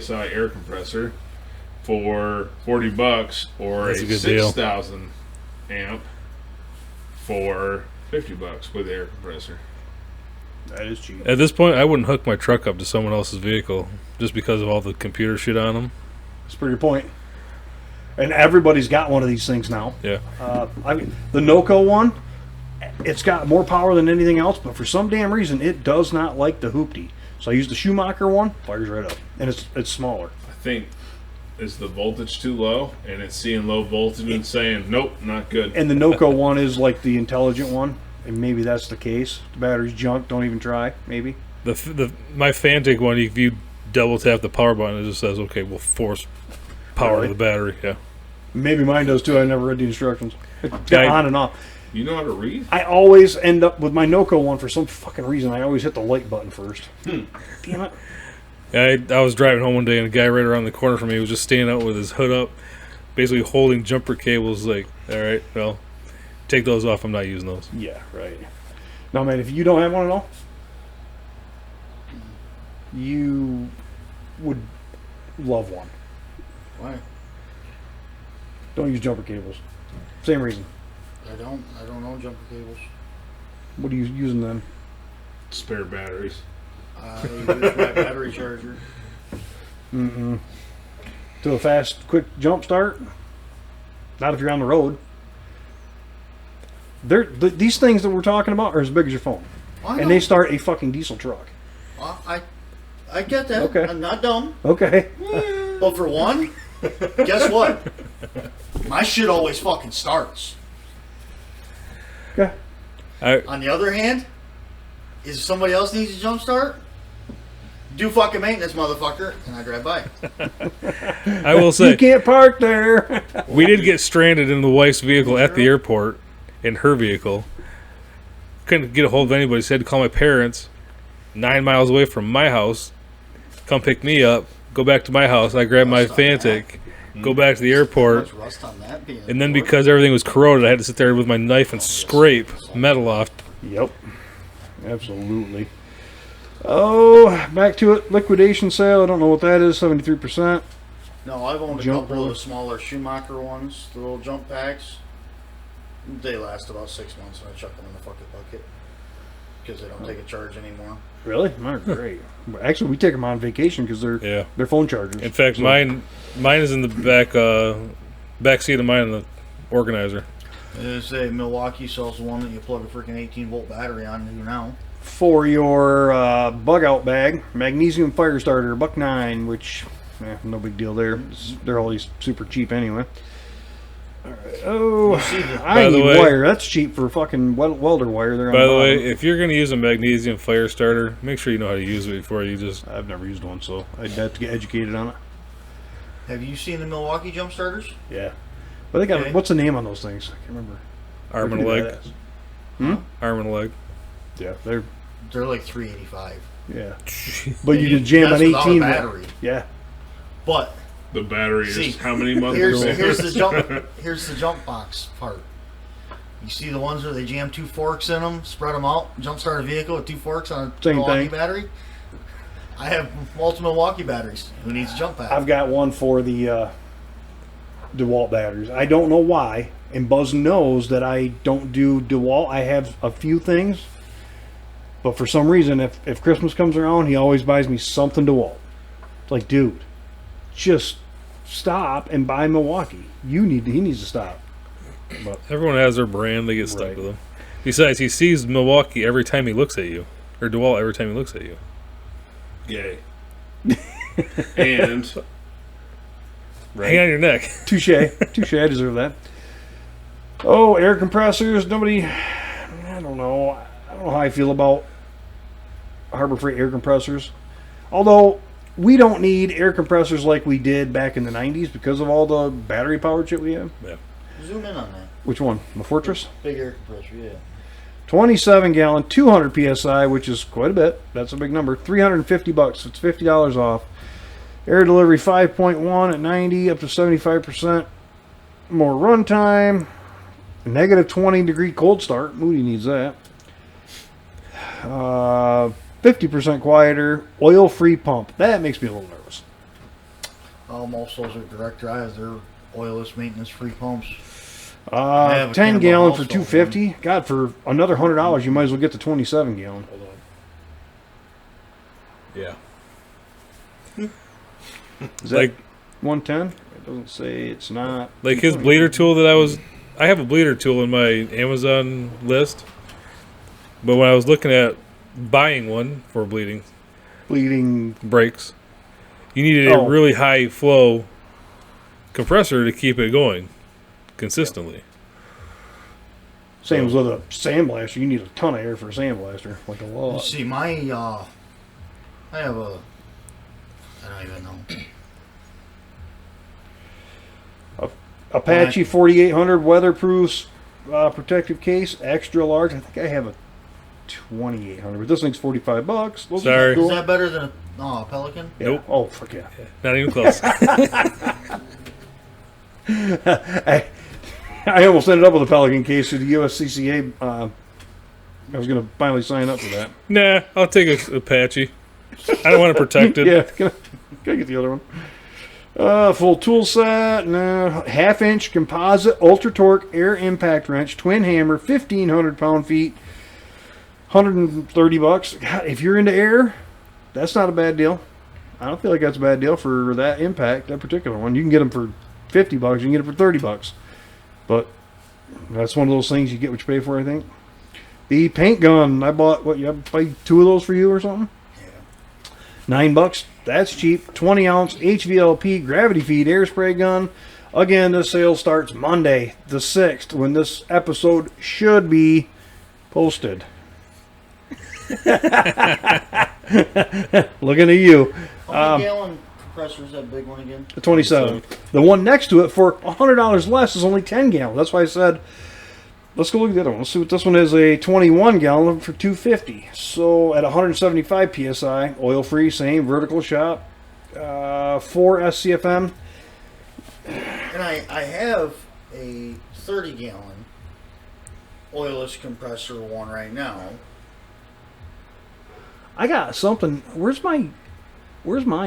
psi air compressor for $40, or That's a a good deal. 6,000 amp for $50 with the air compressor. That is cheap. At this point, I wouldn't hook my truck up to someone else's vehicle just because of all the computer shit on them. That's a pretty good point. And everybody's got one of these things now. Yeah. I mean, the NOCO one, it's got more power than anything else, but for some damn reason, it does not like the hoopty. So I use the Schumacher one, fires right up, and it's smaller. I think, is the voltage too low, and it's seeing low voltage and saying, nope, not good. And the NOCO one is like the intelligent one, and maybe that's the case. The battery's junk. Don't even try. Maybe. My Fantic one, if you double tap the power button, it just says, "Okay, we'll force power Really? to the battery." Yeah. Maybe mine does too. I never read the instructions. It's got Yeah, on and off. You know how to read? I always end up with my NOCO one for some fucking reason. I always hit the light button first. Damn it. I was driving home one day, and a guy right around the corner from me was just standing out with his hood up, basically holding jumper cables. Like, all right, well, take those off. I'm not using those. Yeah, right. No, man, if you don't have one at all, you would love one. why? Don't use jumper cables. Same reason. I don't know jumper cables. What are you using then? Spare batteries. I use my battery charger. Mm-mm. To a fast, quick jump start? Not if you're on the road. These things that we're talking about are as big as your phone. I And they start a fucking diesel truck. I get that. Okay. I'm not dumb. Okay. But for one, guess what? My shit always fucking starts. Okay. On the other hand, if somebody else needs a jump start, do fucking maintenance, motherfucker, and I drive by. I will say, You can't park there. we did get stranded in the wife's vehicle at the airport, in her vehicle. Couldn't get a hold of anybody, so I had to call my parents, 9 miles away from my house, come pick me up, go back to my house. I grabbed my Fantic, go back to the airport, Much rust on that being and then important. because everything was corroded, I had to sit there with my knife and scrape metal off. Yep. Absolutely. Oh, back to it. Liquidation sale. I don't know what that is. 73%. No, I've owned a Jump couple of roller. the smaller Schumacher ones, the little jump packs. They last about 6 months, and I chuck them in the fucking bucket because they don't take a charge anymore. Really? Mine are great. Actually, we take them on vacation because Yeah. they're phone chargers. In fact, So- mine is in the back seat of mine in the organizer. They say Milwaukee sells one that you plug a freaking 18-volt battery onto now. For your bug out bag, magnesium fire starter, $1.09, which no big deal there. They're always super cheap anyway. All right. Oh, You see the- I By the need way- wire. That's cheap for fucking welder wire. They're on By the bottom. way, if you're going to use a magnesium fire starter, make sure you know how to use it before you just... I've never used one, so I'd have to get educated on it. Have you seen the Milwaukee jump starters? Yeah, but they got Okay. what's the name on those things? I can't remember. Arm They're and pretty leg. badass. Arm and leg. Yeah, they're They're like $385. yeah, but you can jam That's an without a 18. battery. Yeah, But The battery See, is how many months? here's ago? here's the jump box part. You see the ones where they jam 2 forks in them, spread them out, jump start a vehicle with 2 forks on a Same Milwaukee thing. battery. I have multiple Milwaukee batteries. Who needs a jump pad? I've got one for the DeWalt batteries. I don't know why, and Buzz knows that I don't do DeWalt. I have a few things, but for some reason, if Christmas comes around, he always buys me something DeWalt. It's like, dude, just stop and buy Milwaukee. He needs to stop. But Everyone has their brand. They get stuck Right. with them. Besides, he sees Milwaukee every time he looks at you. Or DeWalt every time he looks at you. Yay. And Hang on your neck. touche, touche. I deserve that. Oh, air compressors. Nobody. I don't know. I don't know how I feel about Harbor Freight air compressors. Although we don't need air compressors like we did back in the 90s because of all the battery powered shit we have. Zoom in on that. Which one? The Fortress? Big air compressor, yeah. 27 gallon, 200 psi, which is quite a bit. That's a big number. $350. It's $50 off. Air delivery 5.1 at 90 up to 75%. More runtime. Negative 20 degree cold start. Moody needs that. 50% quieter. Oil free pump. That makes me a little nervous. Most those are direct drives. They're oilless, maintenance free pumps. I have a 10 Campbell gallon for House $250. God, for another $100, you might as well get the 27 gallon. Hold on. Yeah. Is that Like 110? It doesn't say it's not. like his bleeder tool that I have a bleeder tool in my Amazon list. But when I was looking at buying one for bleeding brakes, you needed a really high flow compressor to keep it going consistently. Same as with a sandblaster. You need a ton of air for a sandblaster, like a You lot. see, I have a, I don't even know. Apache 4800 weatherproof protective case, extra large. I think I have a 2800, but this thing's $45. Those are Sorry. cool. Is that better than a Pelican? Yeah. Nope. Oh, fuck yeah. Not even close. I almost ended up with a Pelican case through the USCCA. I was going to finally sign up for that. Nah, I'll take a Apache. I don't want to protect it. Yeah, can I get the other one? Full tool set, no. Half-inch composite ultra torque air impact wrench, twin hammer, 1,500 pound-feet, $130. God, if you're into air, that's not a bad deal. I don't feel like that's a bad deal for that impact, that particular one. You can get them for $50. You can get it for $30. But that's one of those things you get what you pay for, I think. The paint gun, I bought, what, you have to buy 2 of those for you or something? $9. That's cheap. 20 ounce HVLP gravity feed air spray gun. Again, this sale starts Monday, the 6th, when this episode should be posted. Looking at you. How many gallon compressor is that big one again? The 27. The one next to it for $100 less is only 10 gallons. That's why I said, let's go look at the other one. Let's see what this one is. A 21 gallon for $250. So at 175 psi, oil free, same vertical shop, 4 SCFM. And I have a 30 gallon oilless compressor one right now. I got something. Where's mine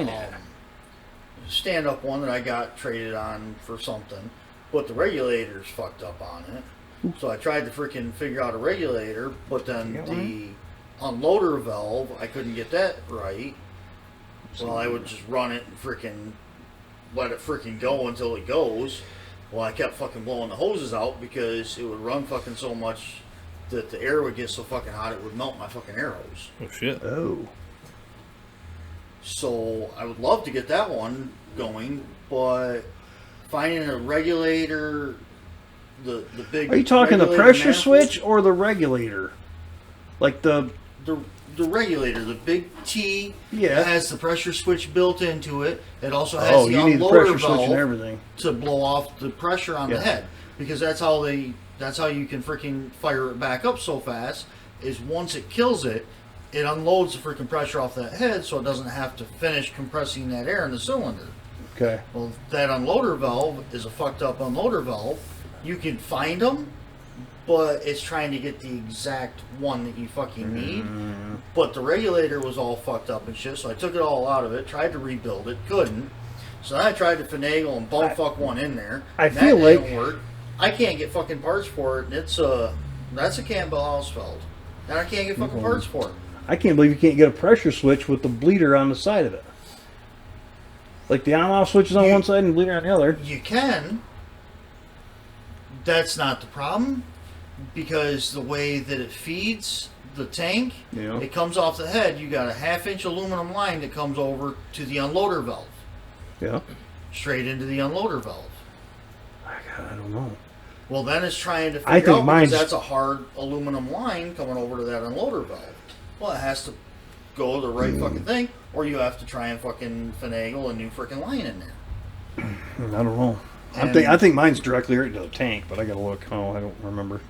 at? Stand up one that I got traded on for something, but the regulator's fucked up on it. So I tried to freaking figure out a regulator, but then the unloader valve, I couldn't get that right. Well, I would just run it and freaking let it freaking go until it goes. Well, I kept fucking blowing the hoses out because it would run fucking so much that the air would get so fucking hot it would melt my fucking air hose. Oh shit. Oh. So I would love to get that one going, but finding a regulator, the big. Are you talking the regulator pressure manifold- switch or the regulator? Like the regulator, the big T Yeah. that has the pressure switch built into it. It also has oh, the you need the unloader pressure switch and valve everything. to blow off the pressure on Yeah. the head, because that's how you can freaking fire it back up so fast. Is once it kills it, it unloads the freaking pressure off that head, so it doesn't have to finish compressing that air in the cylinder. Okay. Well, that unloader valve is a fucked up unloader valve. You can find them, but it's trying to get the exact one that you fucking need. But the regulator was all fucked up and shit, so I took it all out of it, tried to rebuild it, couldn't. So then I tried to finagle and bumfuck one in there. I and feel that like- didn't work. I can't get fucking parts for it, and that's a Campbell Hausfeld, and I can't get fucking parts for it. I can't believe you can't get a pressure switch with the bleeder on the side of it. Like the on-off switch is on one side and the bleeder on the other. You can. That's not the problem, because the way that it feeds the tank, Yeah. it comes off the head. You got a 1/2-inch aluminum line that comes over to the unloader valve, Yeah. straight into the unloader valve. I don't know. Well, then it's trying to I figure think out, mine's- because that's a hard aluminum line coming over to that unloader valve. Well, it has to go the right fucking thing, or you have to try and fucking finagle a new freaking line in there. I don't know. And- I think mine's directly right to the tank, but I gotta look. Oh, I don't remember.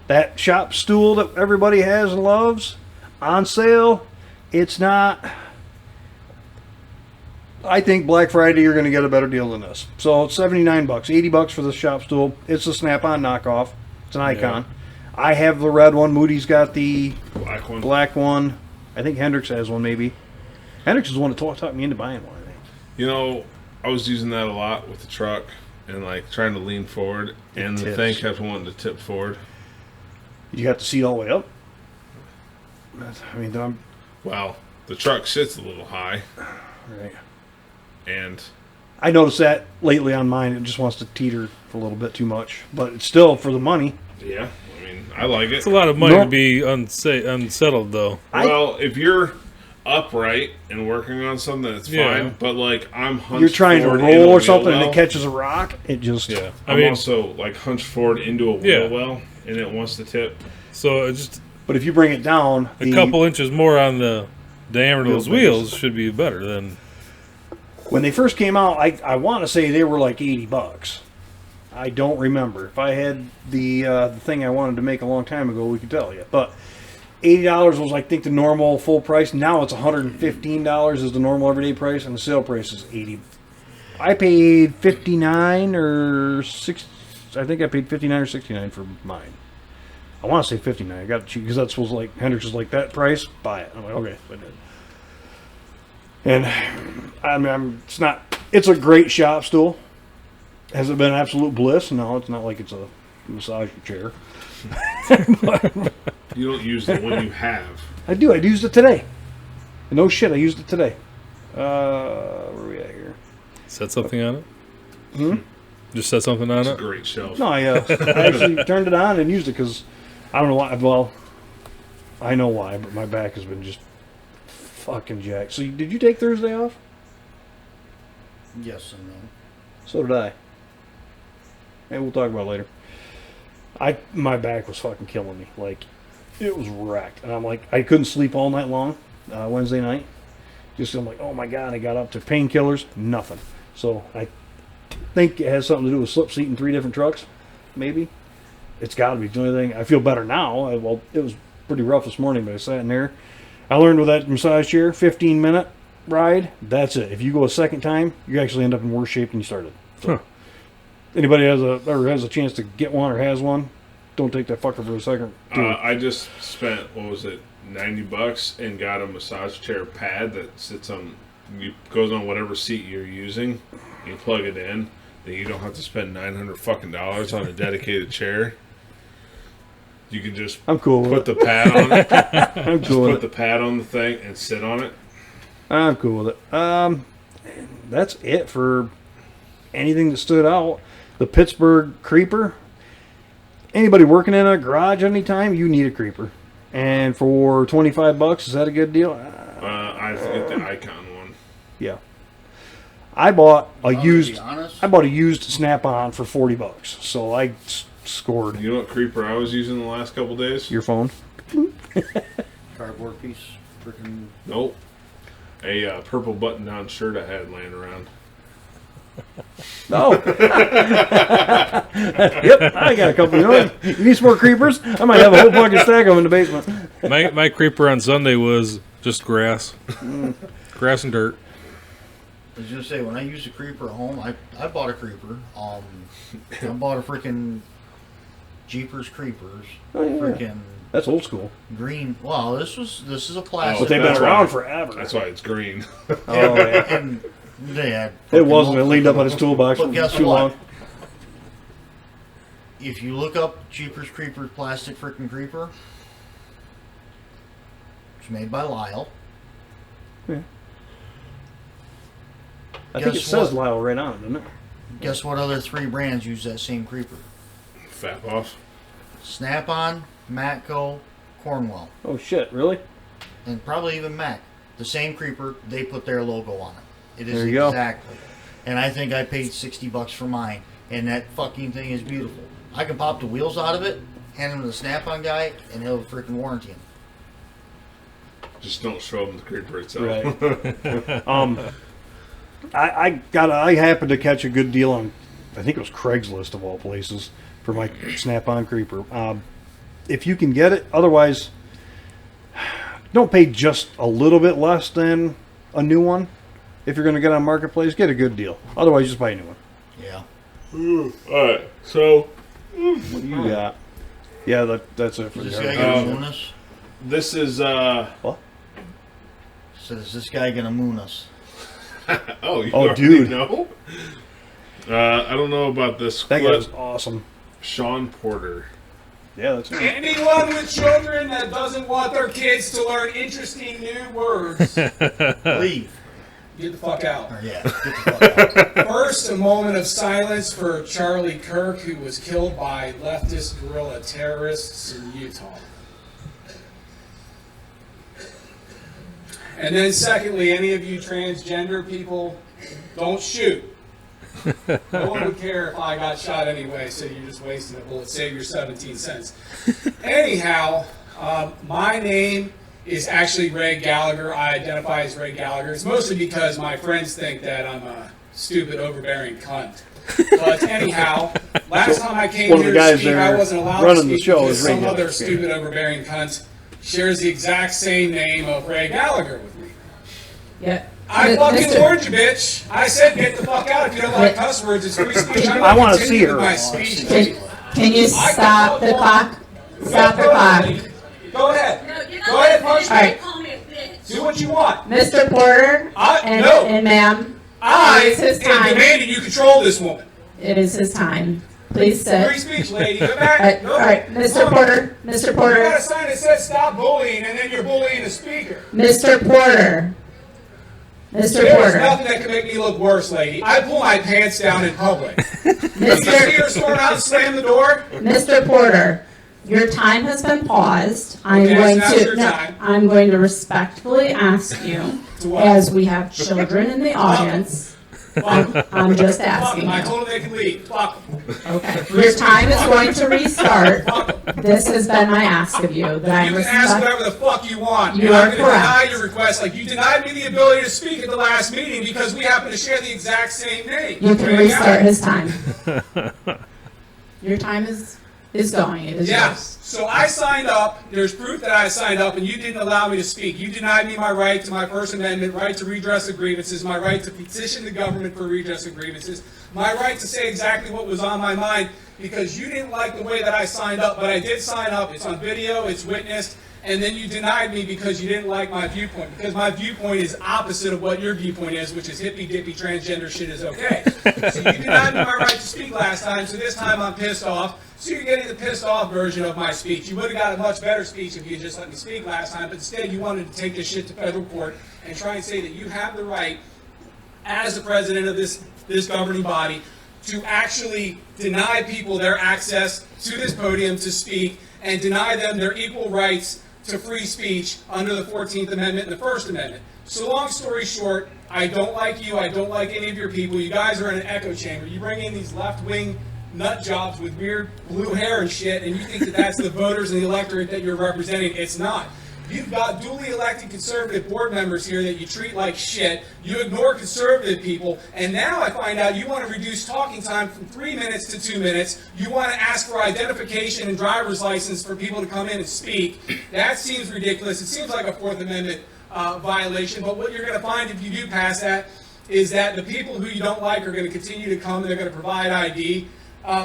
That shop stool that everybody has and loves, on sale. It's not. I think Black Friday you're going to get a better deal than this. So it's $79, $80 for the shop stool. It's a Snap-on knockoff. It's an Icon. I have the red one. Moody's got the black one. I think Hendrix has one, maybe. Hendrix is the one that talked me into buying one, I think. You know, I was using that a lot with the truck and like trying to lean forward, and the tips. thing kept wanting to tip forward. You got the seat all the way up. I mean, Well, the truck sits a little high, right. and I noticed that lately on mine. It just wants to teeter for a little bit too much, but it's still for the money. yeah, I mean, I like it. It's a lot of money No. to be unsettled, though. Well, if you're upright and working on something, it's Yeah. fine. But like I'm hunched You're trying to forward in a roll or wheel something, and well. it catches a rock. It just Yeah, I'm also like hunched forward into a wheel Yeah. well, and it wants to tip. So it's just But if you bring it down, a couple inches more on the diameter of those Wheel wheels should be better than. When they first came out, I want to say they were like $80. I don't remember. If I had the thing I wanted to make a long time ago, we could tell you. But $80 was, I think, the normal full price. Now it's $115 is the normal everyday price, and the sale price is $80. I paid $59 or $6. I think I paid $59 or $69 for mine. I want to say $59. I got it cheap because that's was like Hendrix was like that price. Buy it. I'm like, okay, I did. And I mean, it's not. It's a great shop stool. Has it been absolute bliss? No, it's not like it's a massage chair. You don't use the one you have. I do. I used it today. No shit, I used it today. Where are we at here? Set something on it? Just set something on It's a it? great shelf. No, I actually turned it on and used it because I don't know why. Well, I know why, but my back has been just fucking jacked. So did you take Thursday off? Yes and no. So did I. And we'll talk about it later. My back was fucking killing me. Like, it was wrecked. And I'm like, I couldn't sleep all night long, Wednesday night. I'm like, oh my God, I got up to painkillers, nothing. So I think it has something to do with slip seat in 3 different trucks, maybe. It's got to be the only thing. I feel better now. Well, it was pretty rough this morning, but I sat in there. I learned with that massage chair, 15-minute ride, that's it. If you go a second time, you actually end up in worse shape than you started. So, anybody ever has a chance to get one or has one, don't take that fucker for a second. I just spent, what was it, $90 and got a massage chair pad that sits on, goes on whatever seat you're using. You plug it in, then you don't have to spend $900 fucking dollars on a dedicated chair. You can just I'm cool with put the pad on it. I'm cool with Put the pad on the thing and sit on it. I'm cool with it. That's it for anything that stood out. The Pittsburgh Creeper. Anybody working in a garage anytime, you need a creeper. And for $25, is that a good deal? I forget the Icon one. Yeah. I bought a To used be honest, Snap-on for $40. So I scored. You know what creeper I was using the last couple days? Your phone? cardboard piece, freaking. Nope. A purple button-down shirt I had laying around. No. Yep, I got a couple. You need some more creepers? I might have a whole fucking stack of them in the basement. My creeper on Sunday was just grass. Grass and dirt. I was gonna say, when I used a creeper at home, I bought a creeper. I bought a freaking Jeepers Creepers. Oh, yeah. Freaking That's old school. green. Well, this is a plastic. But they've been That's around why- forever. That's why it's green. Oh, yeah. And they had. It wasn't. It leaned up on his toolbox But for guess too what? long. If you look up Jeepers Creepers plastic freaking creeper, it's made by Lyle. I think it Guess says what? Lyle right on it, doesn't it? Guess what other 3 brands use that same creeper? Fap off. Snap-on, Matco, Cornwell, Oh shit! Really? and probably even Mac. The same creeper, they put their logo on it. It is There you go. exactly. And I think I paid $60 for mine, and that fucking thing is beautiful. I can pop the wheels out of it, hand them to the Snap-on guy, and he'll freaking warranty them. Just don't show them the creeper itself. Right. I happened to catch a good deal on, I think it was Craigslist of all places, for my Snap-on creeper. If you can get it, otherwise, don't pay just a little bit less than a new one. If you're going to get on Marketplace, get a good deal. Otherwise, just buy a new one. Yeah. Alright, so What do you got? Yeah, that's it for Is the this guy yard. gonna moon us? this is What? So is this guy gonna moon us? oh, you Oh, already dude. know? I don't know about this That clip. guy's awesome. Sean Porter. Yeah, that's it. Anyone with children that doesn't want their kids to learn interesting new words, Leave. get the fuck out. Or, yeah, get the fuck out. First, a moment of silence for Charlie Kirk, who was killed by leftist guerrilla terrorists in Utah. And then secondly, any of you transgender people, don't shoot. No one would care if I got shot anyway, so you're just wasting a bullet. Save your 17 cents. Anyhow, my name is actually Ray Gallagher. I identify as Ray Gallagher. It's mostly because my friends think that I'm a stupid, overbearing cunt. But anyhow, last time I came one of the here to guys speak, there I wasn't allowed to running the speak show because is Ray some other Gallagher. stupid, overbearing cunt shares the exact same name of Ray Gallagher with me. Yeah. I fucking Mr. warned you, bitch. I said get the fuck out. If you don't like cuss words, it's free speech. I'm I gonna wanna continue see with her. my speech. Can you stop the clock? Stop the clock. Go ahead. No, you're not Go ahead, a punch bitch. me. All right. Call me a bitch. Do what you want. Mr. Porter No. and ma'am, I it is his am time. demanding you control this woman. It is his time. Please Free sit. speech, lady. Go All back. right, Go. all right, Mr. Come. Porter, Mr. You got a Porter, sign that says stop bullying, and then you're bullying the speaker. Mr. Porter, Mr. There's Porter, nothing that can make me look worse, lady. I pull my pants down in public. You see Mr. her storm out and slam the door? Mr. Porter. Your time has been paused. Okay, so now's your time. I'm going to respectfully ask you, To what? as we have children in the audience, Fuck 'em. I'm just Fuck 'em. asking I you. told them they can leave. Fuck 'em. Okay. Your time is going to restart. This has been my ask of you. That You I'm can ask whatever the fuck you want. You and are I'm going to deny correct. your request. Like you denied me the ability to speak at the last meeting because we happen to share the exact same name. You can Right? restart his time. Your time is going. It is Yeah. yours. So I signed up. There's proof that I signed up, and you didn't allow me to speak. You denied me my right to my First Amendment, right to redress of grievances, my right to petition the government for redress of grievances, my right to say exactly what was on my mind, because you didn't like the way that I signed up. But I did sign up. It's on video. It's witnessed. And then you denied me because you didn't like my viewpoint, because my viewpoint is opposite of what your viewpoint is, which is hippy-dippy transgender shit is okay. So you denied me my right to speak last time, so this time I'm pissed off. So you're getting the pissed off version of my speech. You would have got a much better speech if you had just let me speak last time, but instead you wanted to take this shit to federal court and try and say that you have the right, as the president of this governing body, to actually deny people their access to this podium to speak and deny them their equal rights to free speech under the 14th Amendment and the First Amendment. So long story short, I don't like you. I don't like any of your people. You guys are in an echo chamber. You bring in these left-wing nut jobs with weird blue hair and shit, and you think that that's the voters and the electorate that you're representing. It's not. You've got duly elected conservative board members here that you treat like shit. You ignore conservative people, and now I find out you want to reduce talking time from 3 minutes to 2 minutes. You want to ask for identification and driver's license for people to come in and speak. That seems ridiculous. It seems like a Fourth Amendment violation, but what you're going to find if you do pass that is that the people who you don't like are going to continue to come, and they're going to provide ID.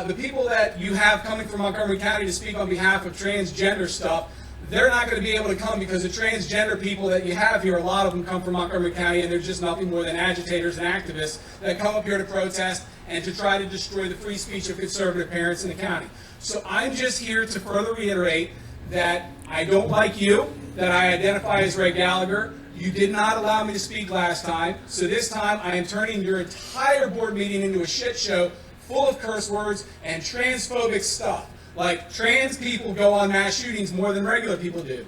The people that you have coming from Montgomery County to speak on behalf of transgender stuff, they're not going to be able to come because the transgender people that you have here, a lot of them come from Montgomery County, and they're just nothing more than agitators and activists that come up here to protest and to try to destroy the free speech of conservative parents in the county. So I'm just here to further reiterate that I don't like you, that I identify as Ray Gallagher. You did not allow me to speak last time, so this time I am turning your entire board meeting into a shit show full of curse words and transphobic stuff. Like, trans people go on mass shootings more than regular people do.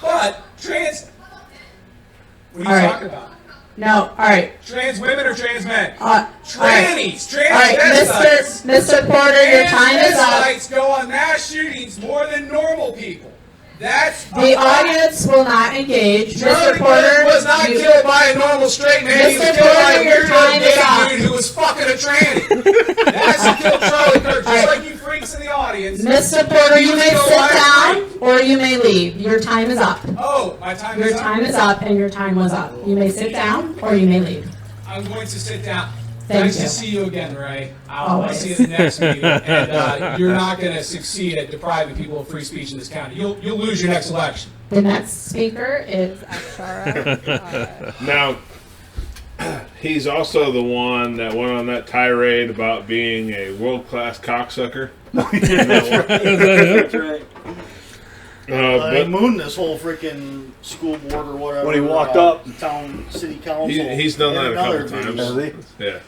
But trans... What are you All right. talking about? No, all right. Trans women or trans men? All Trannies! right, Transvestites! Mr. Porter, your time is up. Transvestites go on mass shootings more than normal people. That's The audience will not engage. Charlie Mr. Porter, Kirk was not you- killed by a normal straight man. He was Mr. killed by a Porter, your time is up. weirdo gay dude who was fucking a tranny. That's who killed Charlie Kirk, just like you freaks in the audience. Mr. Porter, you may Go sit last down night. or you may leave. Your time is up. Oh, my time Your is up. time is up and your time was up. You may sit down or you may leave. I'm going to sit down. Thank Nice you. to see you again, Ray. I'll Always. see you at the next meeting. And you're not going to succeed at depriving people of free speech in this county. You'll lose your next election. The next speaker is Akshara. Now, he's also the one that went on that tirade about being a world-class cocksucker. That's right. I But mooned this whole freaking school board or whatever. When he walked up. City council. he's done that a and couple another times. video. Has he? Yeah.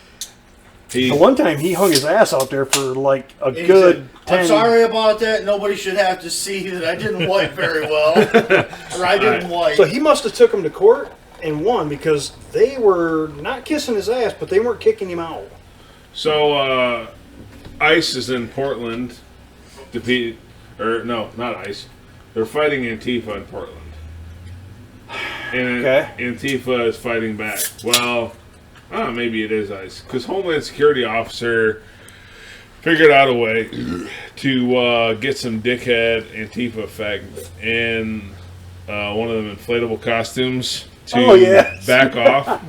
The He, one time he hung his ass out there for like a And he good said, 10. I'm sorry about that. Nobody should have to see that I didn't wipe very well. Or I didn't wipe. So he must have took him to court and won because they were not kissing his ass, but they weren't kicking him out. so, ICE is in Portland. No, not ICE. They're fighting Antifa in Portland. And Okay. Antifa is fighting back. Well, maybe it is ICE. Because Homeland Security officer figured out a way to get some dickhead Antifa fag in one of them inflatable costumes to Oh, yeah. back off.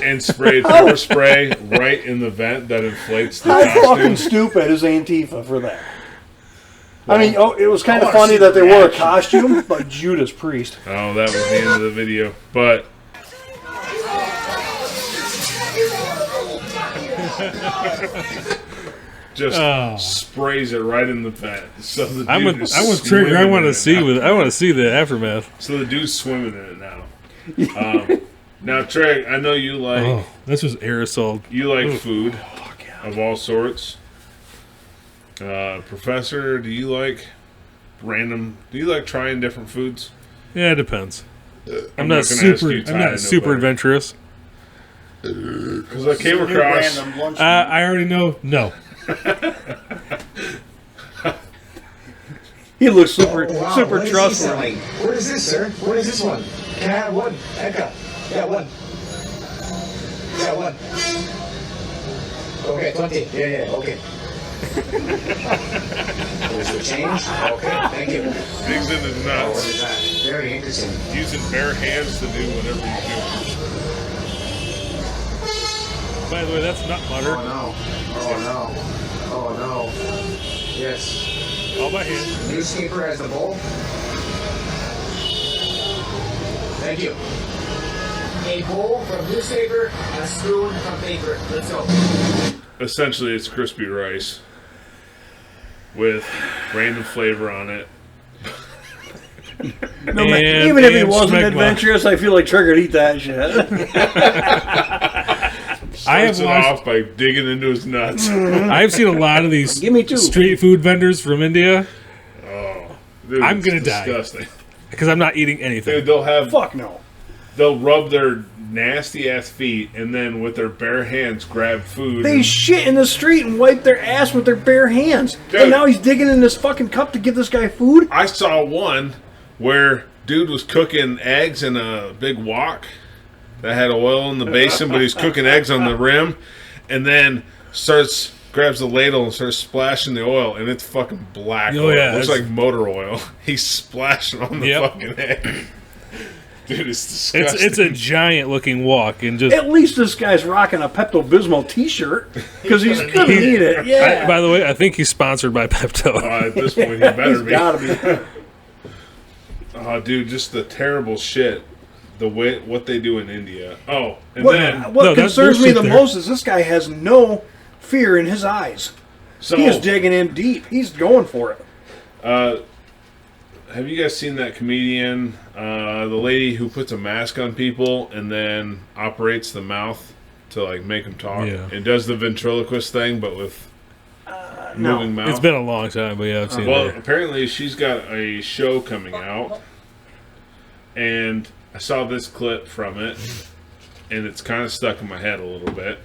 And sprayed pepper spray right in the vent that inflates the How fucking costume. stupid is Antifa for that? I mean, it was kind I of wanna funny see that they the wore a reaction. costume, but Judas Priest. Oh, that was the end of the video. But just sprays it right in the vent. So the I'm dude with is Trigger. I swimming want in to it see now. I want to see the aftermath. So the dude's swimming in it now. Now, Trey, I know you like Oh, this was aerosol. food of all sorts. Professor, do you like trying different foods? Yeah, it depends. I'm not super adventurous. Because I came across. Random lunch I already know. No. He looks super Wow, super what is he trustworthy. selling? What is this, sir? What is this one? Can I have one? Eka. Yeah, one. Yeah, one. Okay, 20. Yeah, okay. There's the change. Okay, thank you. Digs into the Oh, what nuts. is that? Very interesting. Using bare hands to do whatever you do. By the way, that's nut butter. Oh no. Oh no. Oh no. Yes. All by hand. Newspaper as the bowl. Thank you. A bowl from newspaper and a spoon from paper. Let's go. Essentially, it's crispy rice with random flavor on it. No, man, even if he wasn't adventurous, I feel like Trigger'd eat that shit. Starts it off by digging into his nuts. I've seen a lot of these Give me two. street food vendors from India Oh, dude, I'm it's gonna die. disgusting. because I'm not eating anything. Dude, they'll have Fuck no. they'll rub their nasty ass feet and then with their bare hands grab food. They and- shit in the street and wipe their ass with their bare hands. Dude. And now he's digging in this fucking cup to give this guy food? I saw one where dude was cooking eggs in a big wok that had oil in the basin, but he's cooking eggs on the rim, and then grabs the ladle and starts splashing the oil, and it's fucking black. Oh, oil. yeah, It looks it's- like motor oil. He's splashing on the Yep. fucking egg. Dude, it's disgusting. It's a giant looking walk and just. At least this guy's rocking a Pepto-Bismol t-shirt because he's gonna need it. Yeah. By the way, I think he's sponsored by Pepto. At this point, he better He's be. gotta be. Oh, dude, just the terrible shit. The way what they do in India. Oh, and What, then what No, that's concerns me the bullshit there. most is this guy has no fear in his eyes. so He is digging in deep. He's going for it. have you guys seen that comedian, the lady who puts a mask on people and then operates the mouth to like make them talk? Yeah. And does the ventriloquist thing, but with moving mouth. It's been a long time, but yeah, I've seen Well, it. apparently she's got a show coming out, and I saw this clip from it, and it's kind of stuck in my head a little bit.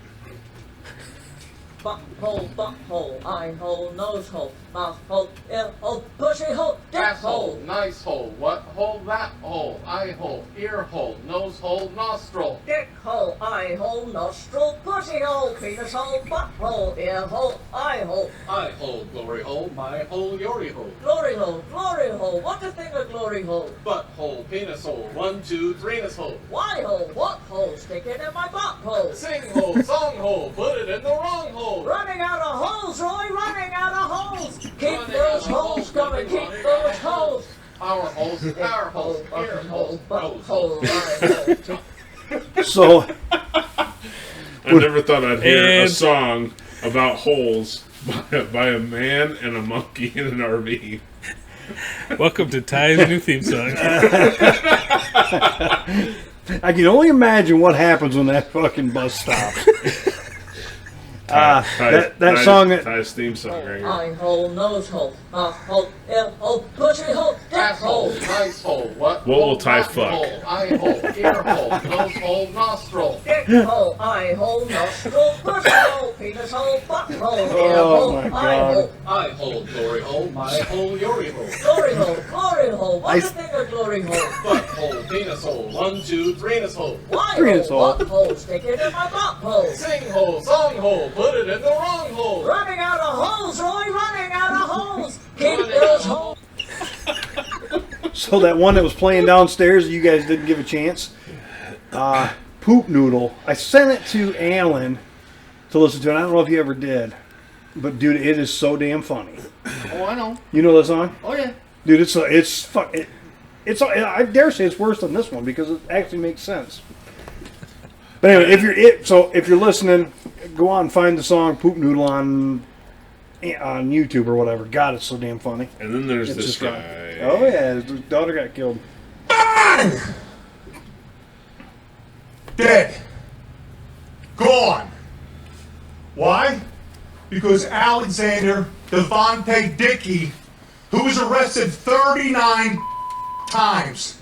Butthole, eye hole, nose hole, mouth hole, ear hole, pussy hole, dick hole. Nice hole, what hole, that hole, eye hole, ear hole, nose hole, nostril. Dick hole, eye hole, nostril, pussy hole, penis hole, butthole, ear hole, eye hole. Eye hole, glory hole, my hole, yory hole. Glory hole, what the thing of glory hole? Butt hole, penis hole, 1, 2, 3-ness hole. Why hole, what hole, stick it in my butthole. Sing hole, song hole, put it in the wrong hole. Running out of holes, Roy, running out of holes. Keep Running those out of holes coming, keep running those out of holes. Our holes, our holes, ear holes, nose Butthole, holes. eye hole. So, I never thought I'd hear a And- song about holes by a man and a monkey in an RV. Welcome to Ty's new theme song. I can only imagine what happens when that fucking bus stops. That song. Ty's theme song right here. Eye hole, nose hole, mouth hole, ear hole, pussy hole, dick Ass hole, hole. nice hole, what What hole, will Ty that fuck? hole, eye hole, ear hole, nose hole, nostril. Dick hole, eye hole, nostril, pussy hole, penis hole, butthole, ear Oh, hole, my eye God. hole. Eye hole, glory hole, my hole, yory hole. Glory hole, what's the thing of glory hole? Butt hole, penis hole, 1, 2, 3-ness hole. Why Penis hole, hole. what hole, stick it in my butthole. Sing hole, song hole, put it in the wrong hole. Running out of holes, Roy, running out of holes. Keep Running those out of holes. So that one that was playing downstairs, you guys didn't give a chance. Poop Noodle. I sent it to Alan to listen to, and I don't know if you ever did, but dude, it is so damn funny. Oh, I know. You know that song, Oh, yeah. dude? It's I dare say it's worse than this one because it actually makes sense. But anyway, if you're listening, go on and find the song Poop Noodle on YouTube or whatever. God, it's so damn funny. And then there's It's this just fun. guy. Oh yeah, his daughter got killed. Dead. Gone. Why? Because Alexander Devontae Dickey, who was arrested 39 times,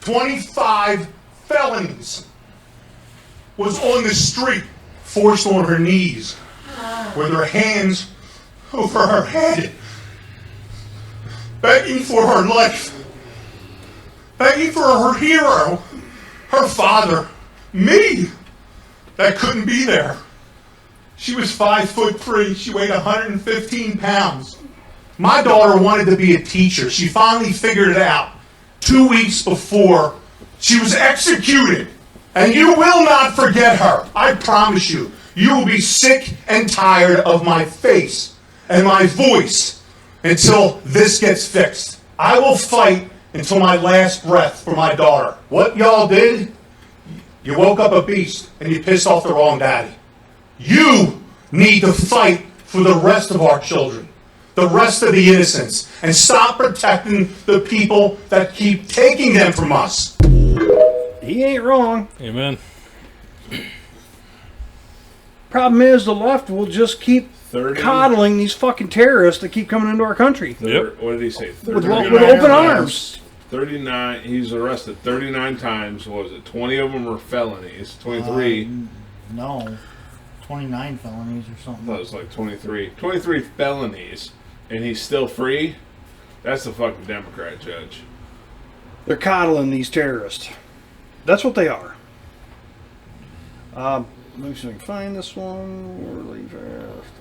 25 felonies, was on the street, forced on her knees, with her hands over her head, begging for her life, begging for her hero, her father, me, that couldn't be there. She was 5'3". She weighed 115 pounds. My daughter wanted to be a teacher. She finally figured it out 2 weeks before she was executed. And you will not forget her. I promise you. You will be sick and tired of my face and my voice until this gets fixed. I will fight until my last breath for my daughter. What y'all did, you woke up a beast and you pissed off the wrong daddy. You need to fight for the rest of our children, the rest of the innocents, and stop protecting the people that keep taking them from us. He ain't wrong. Amen. Problem is, the left will just keep coddling these fucking terrorists that keep coming into our country. Yep. What did he say? With open arms. 39. He's arrested 39 times. What was it? 20 of them were felonies. 23. No. 29 felonies or something. I thought it was like 23. 23 felonies, and he's still free? That's the fucking Democrat judge. They're coddling these terrorists. That's what they are. Let me see if I can find this one. Really fast.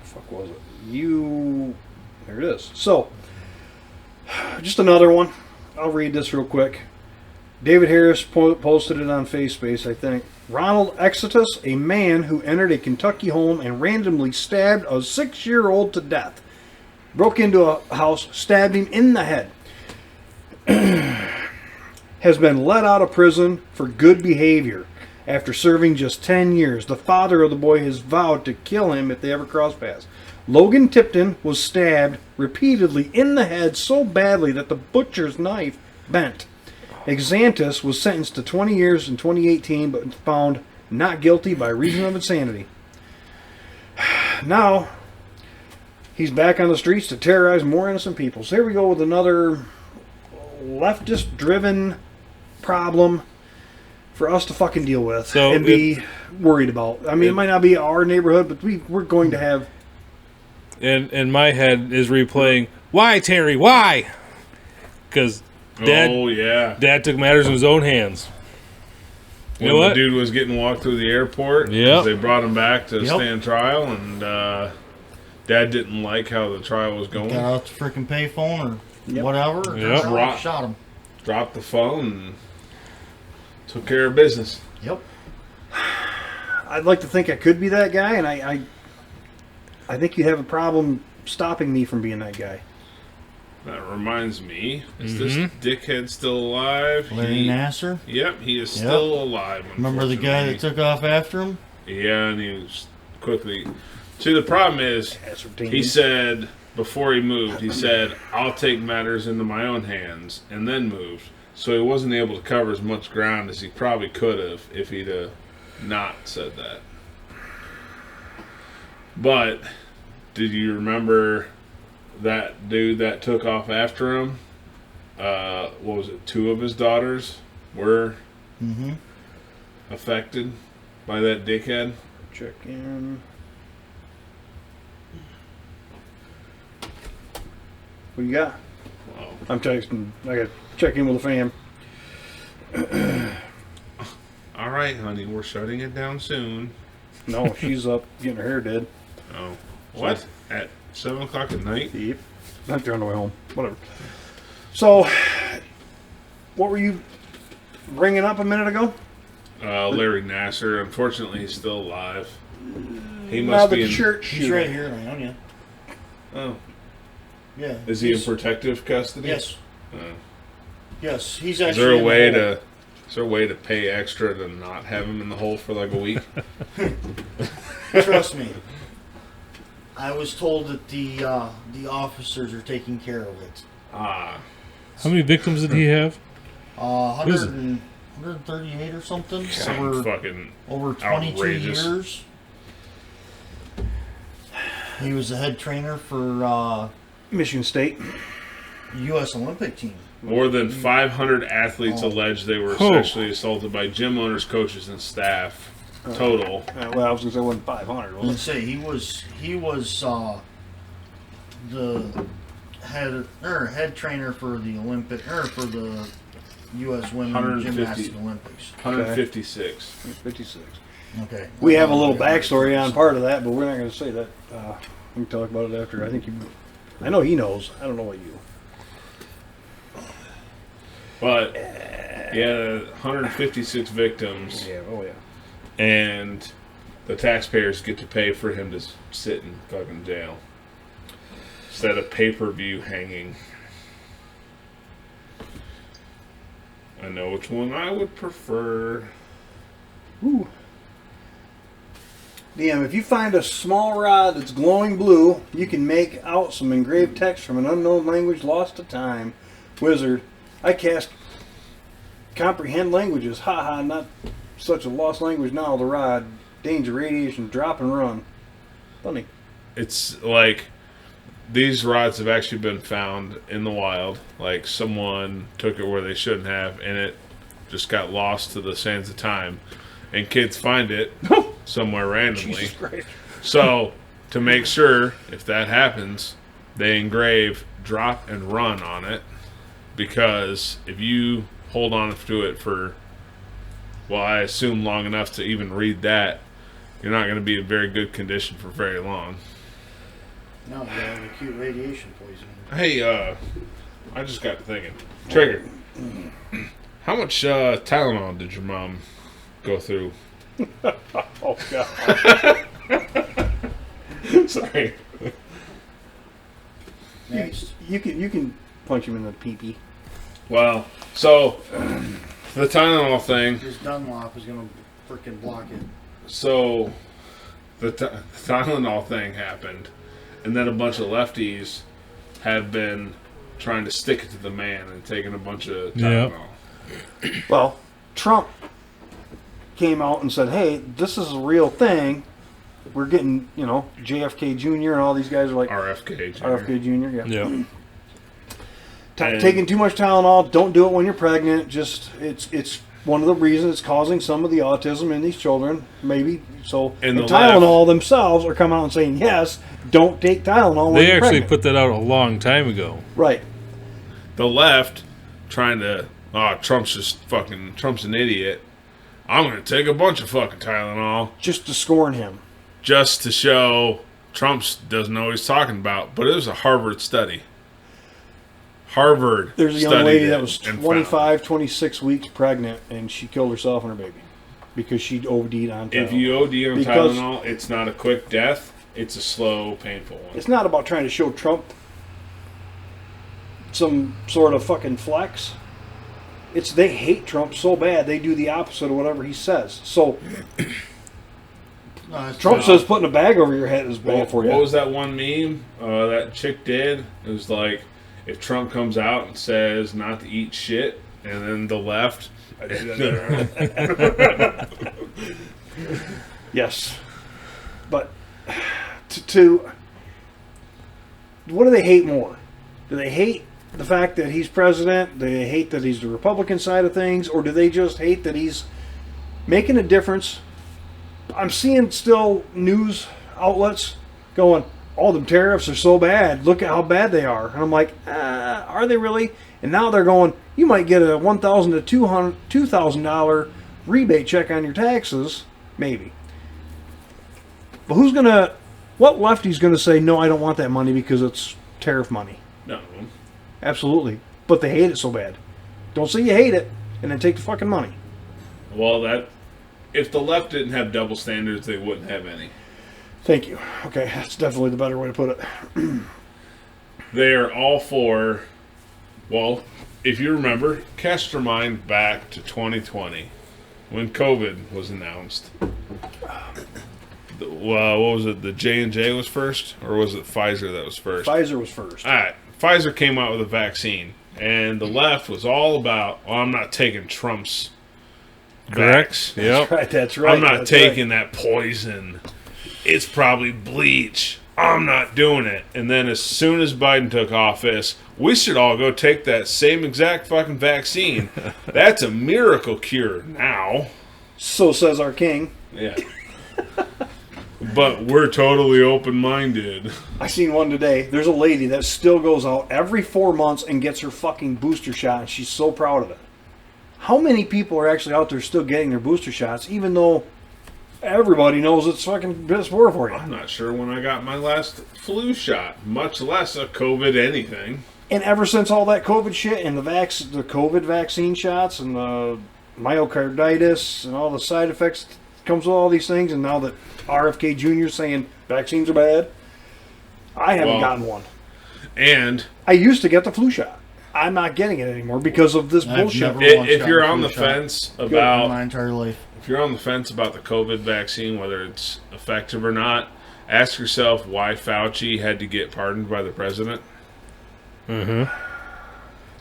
Fuck was it? There it is. So, just another one. I'll read this real quick. David Harris posted it on FaceSpace, I think. Ronald Exitus, a man who entered a Kentucky home and randomly stabbed a 6-year-old to death. Broke into a house, stabbed him in the head. Has been let out of prison for good behavior after serving just 10 years. The father of the boy has vowed to kill him if they ever cross paths. Logan Tipton was stabbed repeatedly in the head so badly that the butcher's knife bent. Exantis was sentenced to 20 years in 2018 but found not guilty by reason of insanity. Now, he's back on the streets to terrorize more innocent people. So here we go with another leftist-driven problem for us to fucking deal with and be worried about. I mean, it might not be our neighborhood, but we're going to have... And my head is replaying, why, Terry, why? Because Dad took matters in his own hands. You know what? The dude was getting walked through the airport. Yeah. They brought him back to stand trial, and Dad didn't like how the trial was going. Got out the freaking payphone or whatever. Yep. Shot him. Dropped the phone and took care of business. Yep. I'd like to think I could be that guy, and I think you'd have a problem stopping me from being that guy. That reminds me, is this dickhead still alive? Larry Nasser? Yep, he is still alive. Remember the guy that took off after him? Yeah, and he was quickly... See, the problem is, he said, before he moved, he said, I'll take matters into my own hands, and then moved. So he wasn't able to cover as much ground as he probably could have if he'd have not said that. But, did you remember that dude that took off after him? What was it? 2 of his daughters were affected by that dickhead. Check in. What you got? Wow. I'm texting. I got to check in with the fam. All right, honey, we're shutting it down soon. No, she's up getting her hair did. Oh, what? At 7 o'clock at night? Yep. Not there on the way home. Whatever. So, what were you bringing up a minute ago? Larry Nasser. Unfortunately, he's still alive. He Now must the be in... church. He's right here in Ionia. Oh. Yeah. Is he in protective custody? Yes. Oh. Yes, he's Is actually. there a way to pay extra to not have him in the hole for like a week? Trust me. I was told that the officers are taking care of it. Ah. How many victims did he have? 138 or something. Over 22 outrageous. years. He was the head trainer for Michigan State. U.S. Olympic team. More than 500 athletes allege they were sexually assaulted by gym owners, coaches, and staff. Total. Well, I was going to say it wasn't 500. Was Let's say he was the head trainer for the for the U.S. Women's Gymnastics Olympics. 156. 56. Okay. We have a little backstory on part of that, but we're not going to say that. We can talk about it after. I know he knows. I don't know what you. But yeah, 156 victims. Yeah. Oh yeah. And the taxpayers get to pay for him to sit in fucking jail instead of pay-per-view hanging. I know which one I would prefer. Ooh. Damn, if you find a small rod that's glowing blue, you can make out some engraved text from an unknown language lost to time. Wizard, I cast comprehend languages. Haha, not such a lost language now. The rod, danger, radiation, drop and run. Funny. It's like these rods have actually been found in the wild. Like someone took it where they shouldn't have, and it just got lost to the sands of time. And kids find it somewhere randomly. Jesus Christ. So, to make sure if that happens, they engrave drop and run on it. Because if you hold on to it for, well, I assume long enough to even read that, you're not going to be in very good condition for very long. No, you have acute radiation poisoning. Hey, I just got to thinking. Trigger, how much Tylenol did your mom go through? Oh, God. Sorry. Next. You can punch him in the pee-pee. Well, so the Tylenol thing. This Dunlop is going to freaking block it. So the Tylenol thing happened, and then a bunch of lefties have been trying to stick it to the man and taking a bunch of Tylenol. Yep. Well, Trump came out and said, hey, this is a real thing. We're getting, JFK Jr. and all these guys are like... RFK Jr. RFK Jr., yeah. Yeah. Taking too much Tylenol, don't do it when you're pregnant. Just, it's one of the reasons it's causing some of the autism in these children, maybe. So, And the Tylenol themselves are coming out and saying, yes, don't take Tylenol when They you're actually pregnant. put that out a long time ago. Right. The left trying to, Trump's an idiot. I'm going to take a bunch of fucking Tylenol. Just to scorn him. Just to show Trump doesn't know what he's talking about. But it was a Harvard study. There's a young lady that was 25, 26 weeks pregnant, and she killed herself and her baby because she OD'd on Tylenol. If you OD on Tylenol, it's not a quick death. It's a slow, painful one. It's not about trying to show Trump some sort of fucking flex. It's they hate Trump so bad they do the opposite of whatever he says. So Trump says putting a bag over your head is bad for you. What was that one meme that chick did? It was like, if Trump comes out and says not to eat shit, and then the left... Yes. But to what do they hate more? Do they hate the fact that he's president? Do they hate that he's the Republican side of things? Or do they just hate that he's making a difference? I'm seeing still news outlets going, all the tariffs are so bad. Look at how bad they are. And I'm like, are they really? And now they're going, you might get a $1,000 to $2,000 rebate check on your taxes. Maybe. But what lefty's going to say, no, I don't want that money because it's tariff money? No. Absolutely. But they hate it so bad. Don't say you hate it and then take the fucking money. Well, if the left didn't have double standards, they wouldn't have any. Thank you. Okay, that's definitely the better way to put it. They are all for, well, if you remember, cast your mind back to 2020 when COVID was announced. What was it? The J&J was first, or was it Pfizer that was first? Pfizer was first. All right. Pfizer came out with a vaccine, and the left was all about, I'm not taking Trump's Correct. Yep. That's right. I'm not taking that poison. It's probably bleach. I'm not doing it. And then as soon as Biden took office, we should all go take that same exact fucking vaccine. That's a miracle cure now. So says our king. Yeah. But we're totally open-minded. I seen one today. There's a lady that still goes out every 4 months and gets her fucking booster shot, and she's so proud of it. How many people are actually out there still getting their booster shots, even though everybody knows it's fucking piss poor for you? I'm not sure when I got my last flu shot, much less a COVID anything. And ever since all that COVID shit and the COVID vaccine shots and the myocarditis and all the side effects comes with all these things, and now that RFK Jr. saying vaccines are bad, I haven't gotten one. And I used to get the flu shot. I'm not getting it anymore because of this bullshit. If you're on the fence about my entire life, if you're on the fence about the COVID vaccine, whether it's effective or not, ask yourself why Fauci had to get pardoned by the president. Mm-hmm.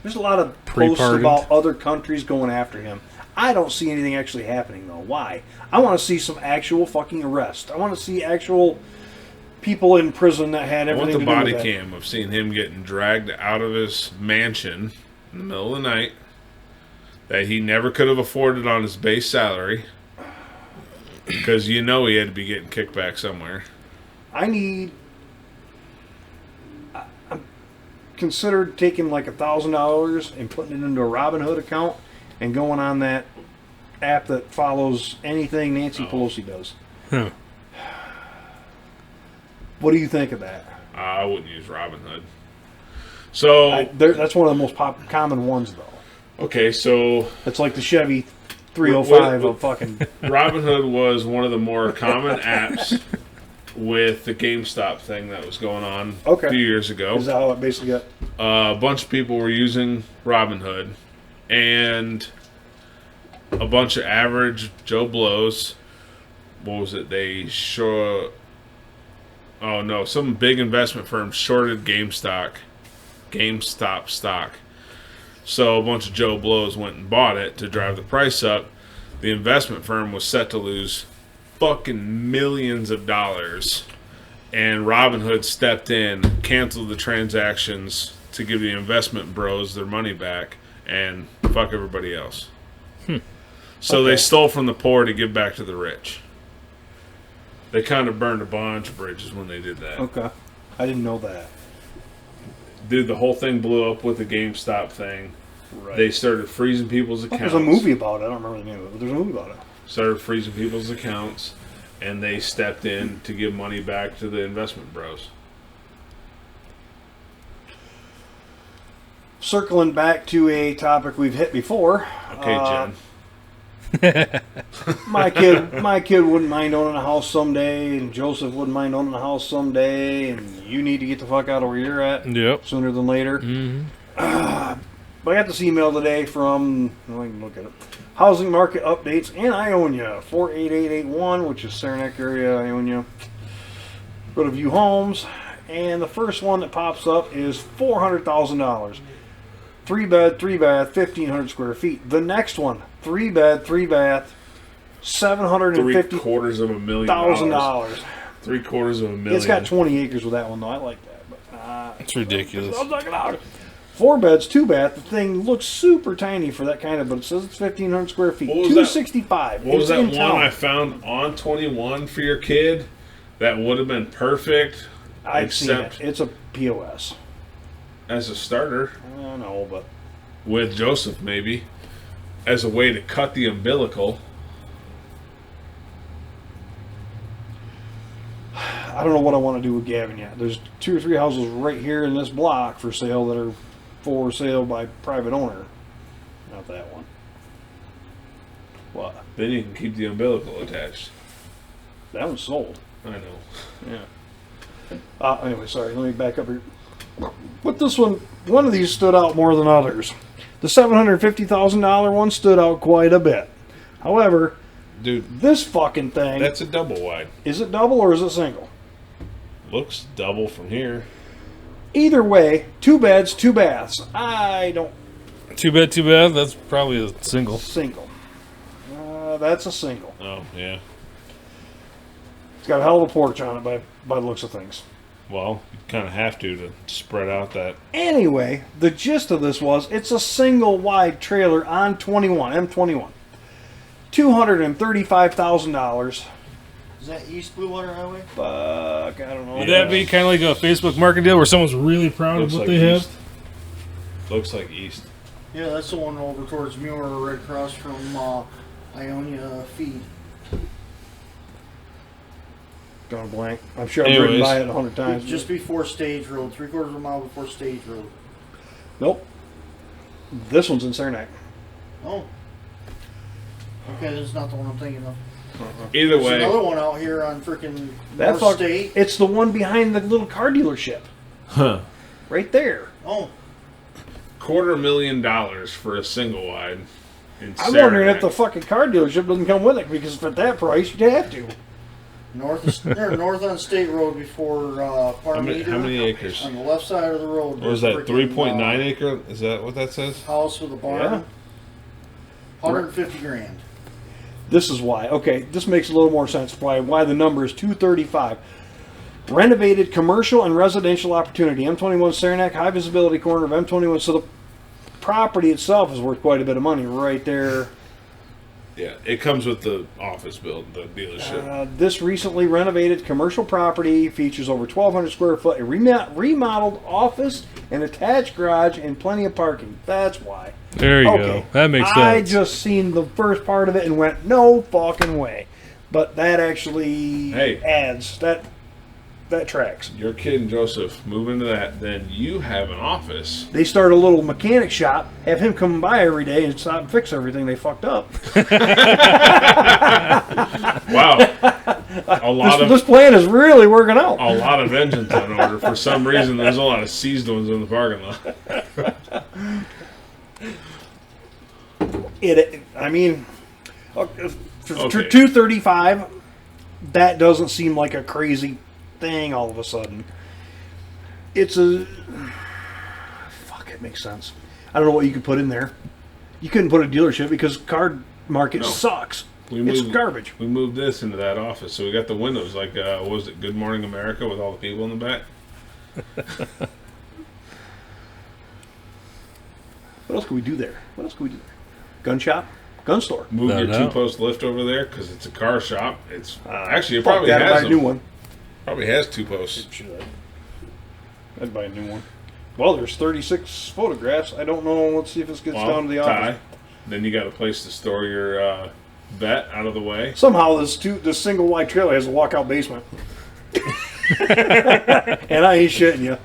There's a lot of posts about other countries going after him. I don't see anything actually happening, though. Why? I want to see some actual fucking arrest. I want to see actual people in prison that had everything to do with I want the that. body cam of seeing him getting dragged out of his mansion in the middle of the night that he never could have afforded on his base salary because you know he had to be getting kicked back somewhere. I'm considered taking like $1,000 and putting it into a Robinhood account and going on that app that follows anything Nancy Pelosi does. Huh. What do you think of that? I wouldn't use Robinhood. So that's one of the most common ones, though. Okay, so it's like the Chevy 305 of fucking. Robinhood was one of the more common apps with the GameStop thing that was going on a few years ago. Is that how it basically got? A bunch of people were using Robinhood, and a bunch of average Joe Blows. What was it? Some big investment firm shorted GameStop stock. So a bunch of Joe Blows went and bought it to drive the price up. The investment firm was set to lose fucking millions of dollars. And Robinhood stepped in, canceled the transactions to give the investment bros their money back, and fuck everybody else. So they stole from the poor to give back to the rich. They kind of burned a bunch of bridges when they did that. Okay. I didn't know that. Dude, the whole thing blew up with the GameStop thing. Right. They started freezing people's accounts. There's a movie about it. I don't remember the name of it, but there's a movie about it. Started freezing people's accounts, and they stepped in to give money back to the investment bros. Circling back to a topic we've hit before. Okay, Jen. My kid wouldn't mind owning a house someday, and Joseph wouldn't mind owning a house someday, and you need to get the fuck out of where you're at sooner than later. Mm-hmm. But I got this email today from, I can look at it, Housing Market Updates in Ionia, 48881, which is Saranac area, Ionia. Go to View Homes, and the first one that pops up is $400,000. 3-bed, 3-bath, 1,500 square feet. The next one, 3-bed, 3-bath, $750,000. $750,000. $750,000. It's got 20 acres with that one, though. I like that. But it's ridiculous. 4 beds, 2-bath. The thing looks super tiny for that kind of, but it says it's 1,500 square feet. $265,000. What was that one I found on 21 for your kid that would have been perfect? I've seen it. It's a POS. As a starter. I don't know, but with Joseph, maybe. As a way to cut the umbilical. I don't know what I want to do with Gavin yet. There's 2 or 3 houses right here in this block for sale that are for sale by private owner. Not that one. What? Then you can keep the umbilical attached. That one's sold. I know. Yeah. Anyway, sorry. Let me back up here. But this one of these stood out more than others. The $750,000 one stood out quite a bit. However, dude, this fucking thing. That's a double wide. Is it double or is it single? Looks double from here. Either way, 2 beds, 2 baths. I don't. 2 bed, 2 bath. That's probably a single. Single. That's a single. Oh yeah. It's got a hell of a porch on it by the looks of things. Well, you kind of have to spread out that. Anyway, the gist of this was it's a single wide trailer on 21, M21. $235,000. Is that East Blue Water Highway? Fuck, I don't know. Would that be kind of like a Facebook marketing deal where someone's really proud Looks of what like they east. have? Looks like east. Yeah, that's the one over towards Muir, right across from Ionia Feed. Going blank. I'm sure I've ridden Anyways. by it 100 times. Just before Stage Road, 3/4 of a mile before Stage Road. Nope. This one's in Saranac. Oh. Okay, this is not the one I'm thinking of. Either There's way, another one out here on freaking That North fuck, State. it's the one behind the little car dealership. huh? Right there. Oh, $250,000 for a single wide. In I'm wondering Saranac. if the fucking car dealership doesn't come with it, because for that price, you'd have to. north on State Road before Parmeter. How many acres? On the left side of the road. What is there's that? freaking, 3.9 acre? Is that what that says? House with a barn. Yeah. 150 grand. This is why. Okay, this makes a little more sense why the number is 235. Renovated commercial and residential opportunity. M21 Saranac, high visibility corner of M21. So the property itself is worth quite a bit of money right there. Yeah, it comes with the office build, the dealership. This recently renovated commercial property features over 1,200 square foot, a remodeled office, an attached garage, and plenty of parking. That's why. There you go. That makes sense. I just seen the first part of it and went, no fucking way. But that actually adds. That tracks. Your kid and Joseph move into that, then you have an office. They start a little mechanic shop, have him come by every day and stop and fix everything they fucked up. Wow. This plan is really working out. A lot of engines on order. For some reason, there's a lot of seized ones in the parking lot. I mean, for Okay. 235, that doesn't seem like a crazy thing all of a sudden. It's a... Fuck, it makes sense. I don't know what you could put in there. You couldn't put a dealership because car market sucks. It's garbage. We moved this into that office, so we got the windows like, what was it, Good Morning America with all the people in the back? What else could we do there? Gun shop? Gun store. Move your two-post lift over there because it's a car shop. It's actually, it fuck probably that, has buy a them. new one. Probably has two posts. It should. I'd buy a new one. Well, there's 36 photographs. I don't know. Let's see if this gets down to the office. Then you got a place to store your vet out of the way. Somehow this single wide trailer has a walkout basement. And I ain't shitting you.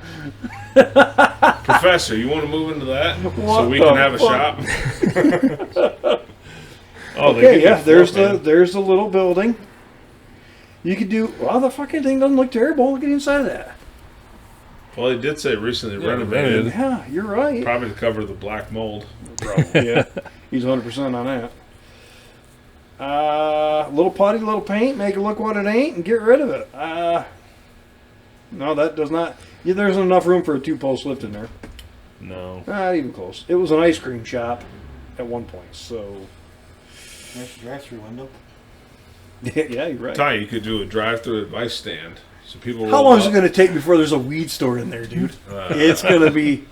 Professor, you want to move into that so we the can have a shop? Okay, yeah. There's the little building. You could do. Well, the fucking thing doesn't look terrible. Look at the inside of that. Well, they did say recently renovated. Yeah, you're right. Probably to cover the black mold. Probably, yeah. He's 100% on that. Little putty, little paint, make it look what it ain't, and get rid of it. No, that does not. Yeah, there's enough room for a two-post lift in there. No. Not even close. It was an ice cream shop at one point, so. Nice drive-through window. Yeah, you're right. Ty, you could do a drive-through advice stand. So people. How long is it going to take before there's a weed store in there, dude? It's going to be.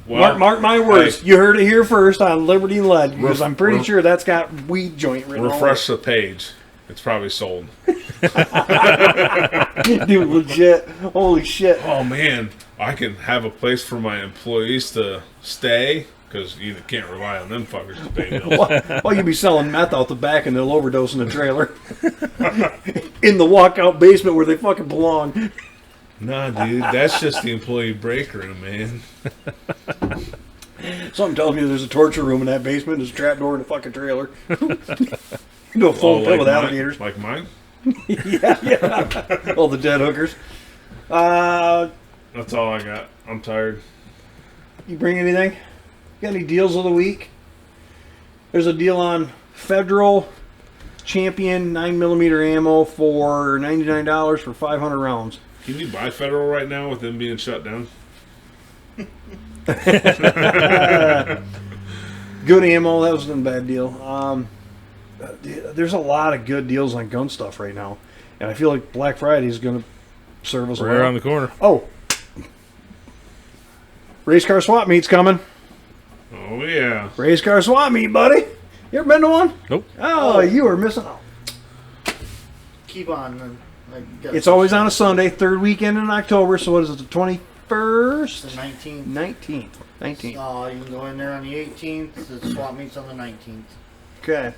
Well, mark my words. You heard it here first on Liberty and Lead, because I'm pretty sure that's got weed joint written all refresh the page. It's probably sold. Dude, legit. Holy shit. Oh, man. I can have a place for my employees to stay, because you can't rely on them fuckers to pay bills. Well, you'd be selling meth out the back and they'll overdose in the trailer. In the walkout basement where they fucking belong. Nah, dude. That's just the employee break room, man. Something tells me there's a torture room in that basement. There's a trapdoor in the fucking trailer. Do a full pit with alligators. Like mine? Yeah. All the dead hookers. That's all I got. I'm tired. You bring anything? Got any deals of the week? There's a deal on Federal Champion 9mm ammo for $99 for 500 rounds. Can you buy Federal right now with them being shut down? Good ammo. That wasn't a bad deal. There's a lot of good deals on gun stuff right now. And I feel like Black Friday is going to service. Right around the corner. Oh, race car swap meet's coming. Oh yeah. Race car swap meet, buddy. You ever been to one? Nope. Oh, you are missing out. Keep on. It's always on a Sunday, third weekend in October. So what is it, the 21st? The 19th. 19th. Oh, you can go in there on the 18th. The swap meet's on the 19th. Okay.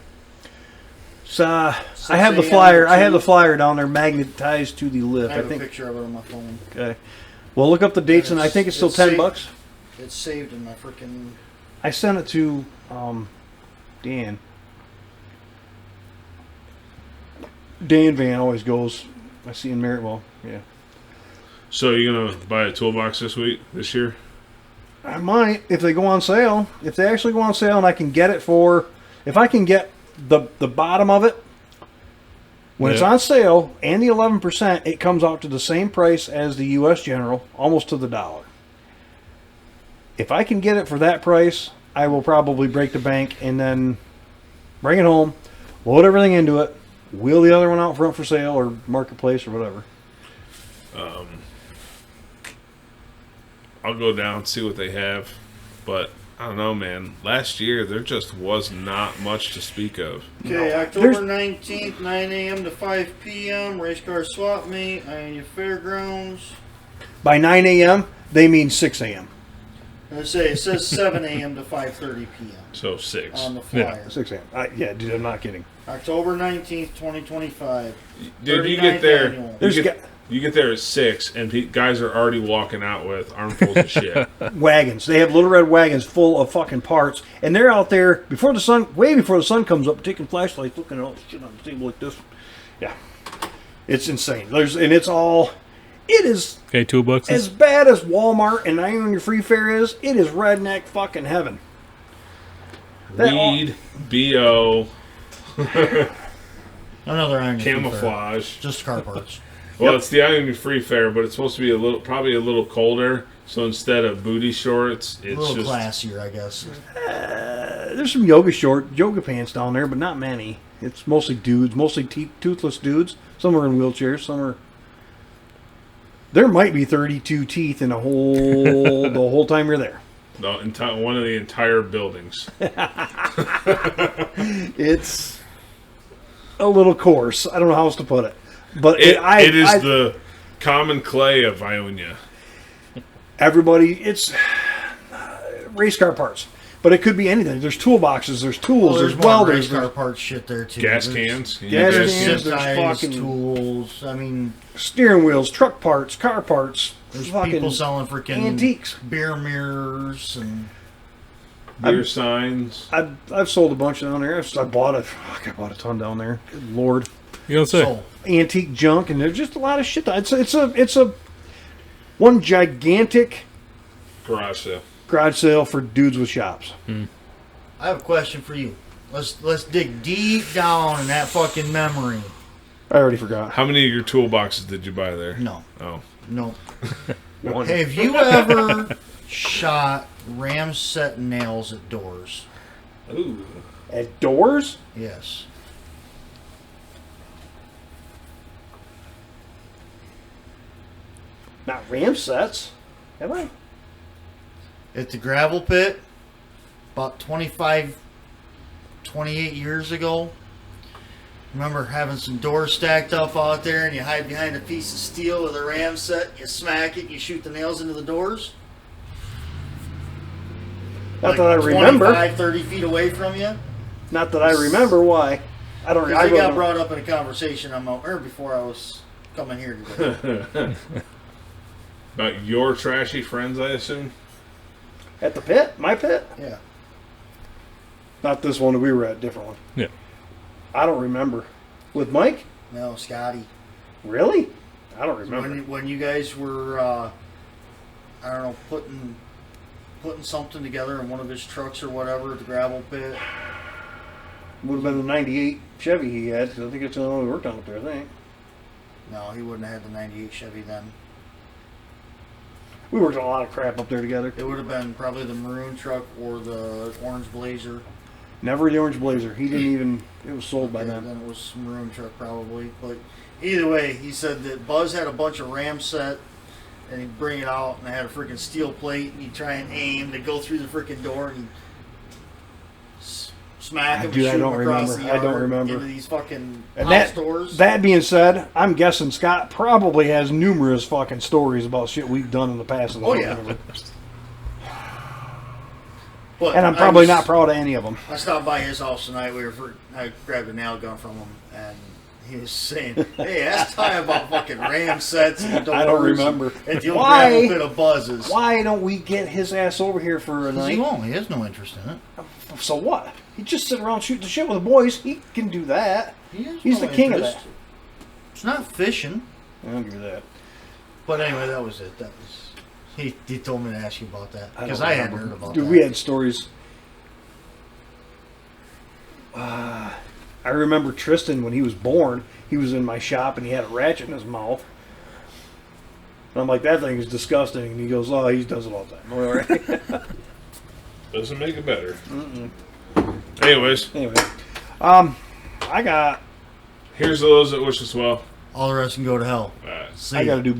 So I 6 have the a.m. flyer. I have to- the flyer down there, magnetized to the lift. I have I think. a picture of it on my phone. Okay. Well, look up the dates, and I think it's still $10. It's saved in my freaking. I sent it to Dan. Dan Van always goes. I see in Merrittville. Yeah. So you're gonna buy a toolbox this year? I might if they go on sale. If they actually go on sale, and I can get it for, if I can get the bottom of it when it's Yeah. on sale and the 11%, it comes out to the same price as the U.S. General, almost to the dollar. If I can get it for that price, I will probably break the bank and then bring it home, load everything into it, wheel the other one out front for sale or marketplace or whatever. I'll go down and see what they have, but I don't know, man. Last year there just was not much to speak of. Okay, October 19th, 9 a.m. to 5 p.m. Race car swap meet, Ionia Fairgrounds. By 9 a.m., they mean 6 a.m. I say it says 7 a.m. to 5:30 p.m. So 6 on the flyer. 6 a.m. Yeah, dude, I'm not kidding. October 19th, 2025. Dude, you 39th get there. annual. You get there at 6, and guys are already walking out with armfuls of shit. Wagons. They have little red wagons full of fucking parts, and they're out there before the sun, way before the sun comes up, taking flashlights, looking at all the shit on the table like this. Yeah, it's insane. It is Okay, $2. as bad as Walmart and Ionia Free Fair is. It is redneck fucking heaven. Weed, BO, Another Ionia Free Fair. camouflage. Just car parts. Well, it's the Ionia Free Fair, but it's supposed to be probably a little colder. So instead of booty shorts, it's A little just classier, I guess. There's some yoga pants down there, but not many. It's mostly dudes, mostly toothless dudes. Some are in wheelchairs, some are. There might be 32 teeth in the whole time you're there. one of the entire buildings. It's a little coarse. I don't know how else to put it, but It is the common clay of Ionia. Everybody, it's race car parts, but it could be anything. There's toolboxes, there's tools, there's more welders, race car parts shit there too. Gas There's cans. gas cans, zip there's ties, fucking tools. I mean, steering wheels, truck parts, car parts. there's fucking people selling freaking antiques, beer mirrors, and Beer signs. I've sold a bunch down there. I bought a ton down there. Good Lord, You don't say. antique junk, and there's just a lot of shit. It's a one gigantic Garage sale for dudes with shops. I have a question for you. Let's dig deep down in that fucking memory. I already forgot. How many of your toolboxes did you buy there? No. Oh. No. One. Have you ever shot ram set nails at doors? Ooh. At doors? Yes. Not ram sets. Have I? At the gravel pit, about 28 years ago. Remember having some doors stacked up out there, and you hide behind a piece of steel with a ram set, you smack it, you shoot the nails into the doors? Not that I remember. 25, 30 feet away from you? Not that I remember. Why? I don't. Because they got brought up in a conversation before I was coming here today. About your trashy friends, I assume? At the pit? My pit? Yeah. Not this one that we were at, different one. Yeah. I don't remember. With Mike? No, Scotty. Really? I don't remember. When you guys were, I don't know, putting something together in one of his trucks or whatever at the gravel pit. Would have been the 98 Chevy he had, because I think it's the only one we worked on up there, I think. No, he wouldn't have had the 98 Chevy then. We worked on a lot of crap up there together. It would have been probably the maroon truck or the orange Blazer. Never the orange Blazer. He didn't even. It was sold by them. Then it was some maroon truck probably. But either way, he said that Buzz had a bunch of Ram set, and he'd bring it out, and it had a freaking steel plate, and he'd try and aim to go through the freaking door, and smack him Dude, and I shoot don't him across remember. the yard I don't remember. into these fucking And house doors. that being said, I'm guessing Scott probably has numerous fucking stories about shit we've done in the past. And I Oh, don't yeah. remember. But And I'm I probably was- not proud of any of them. I stopped by his house tonight. I grabbed a nail gun from him, and he was saying, "Hey, ask Ty about fucking Ram sets and doors. I don't remember. And you'll Why? grab a bit of Buzzes." Why don't we get his ass over here for a 'Cause night? he won't. He has no interest in it. So what? He just sit around shooting the shit with the boys. He can do that. He's He's the king of that. It's not fishing. I'll give you that. But anyway, that was it. That was he told me to ask you about that because don't I hadn't remember. heard about Dude, that. we had stories. I remember Tristan when he was born. He was in my shop and he had a ratchet in his mouth. And I'm like, that thing is disgusting. And he goes, "Oh, he does it all the time." All right. Doesn't make it better. Anyways, Anyway, I got. here's to those that wish us well. All the rest can go to hell. All right. See I ya. got to do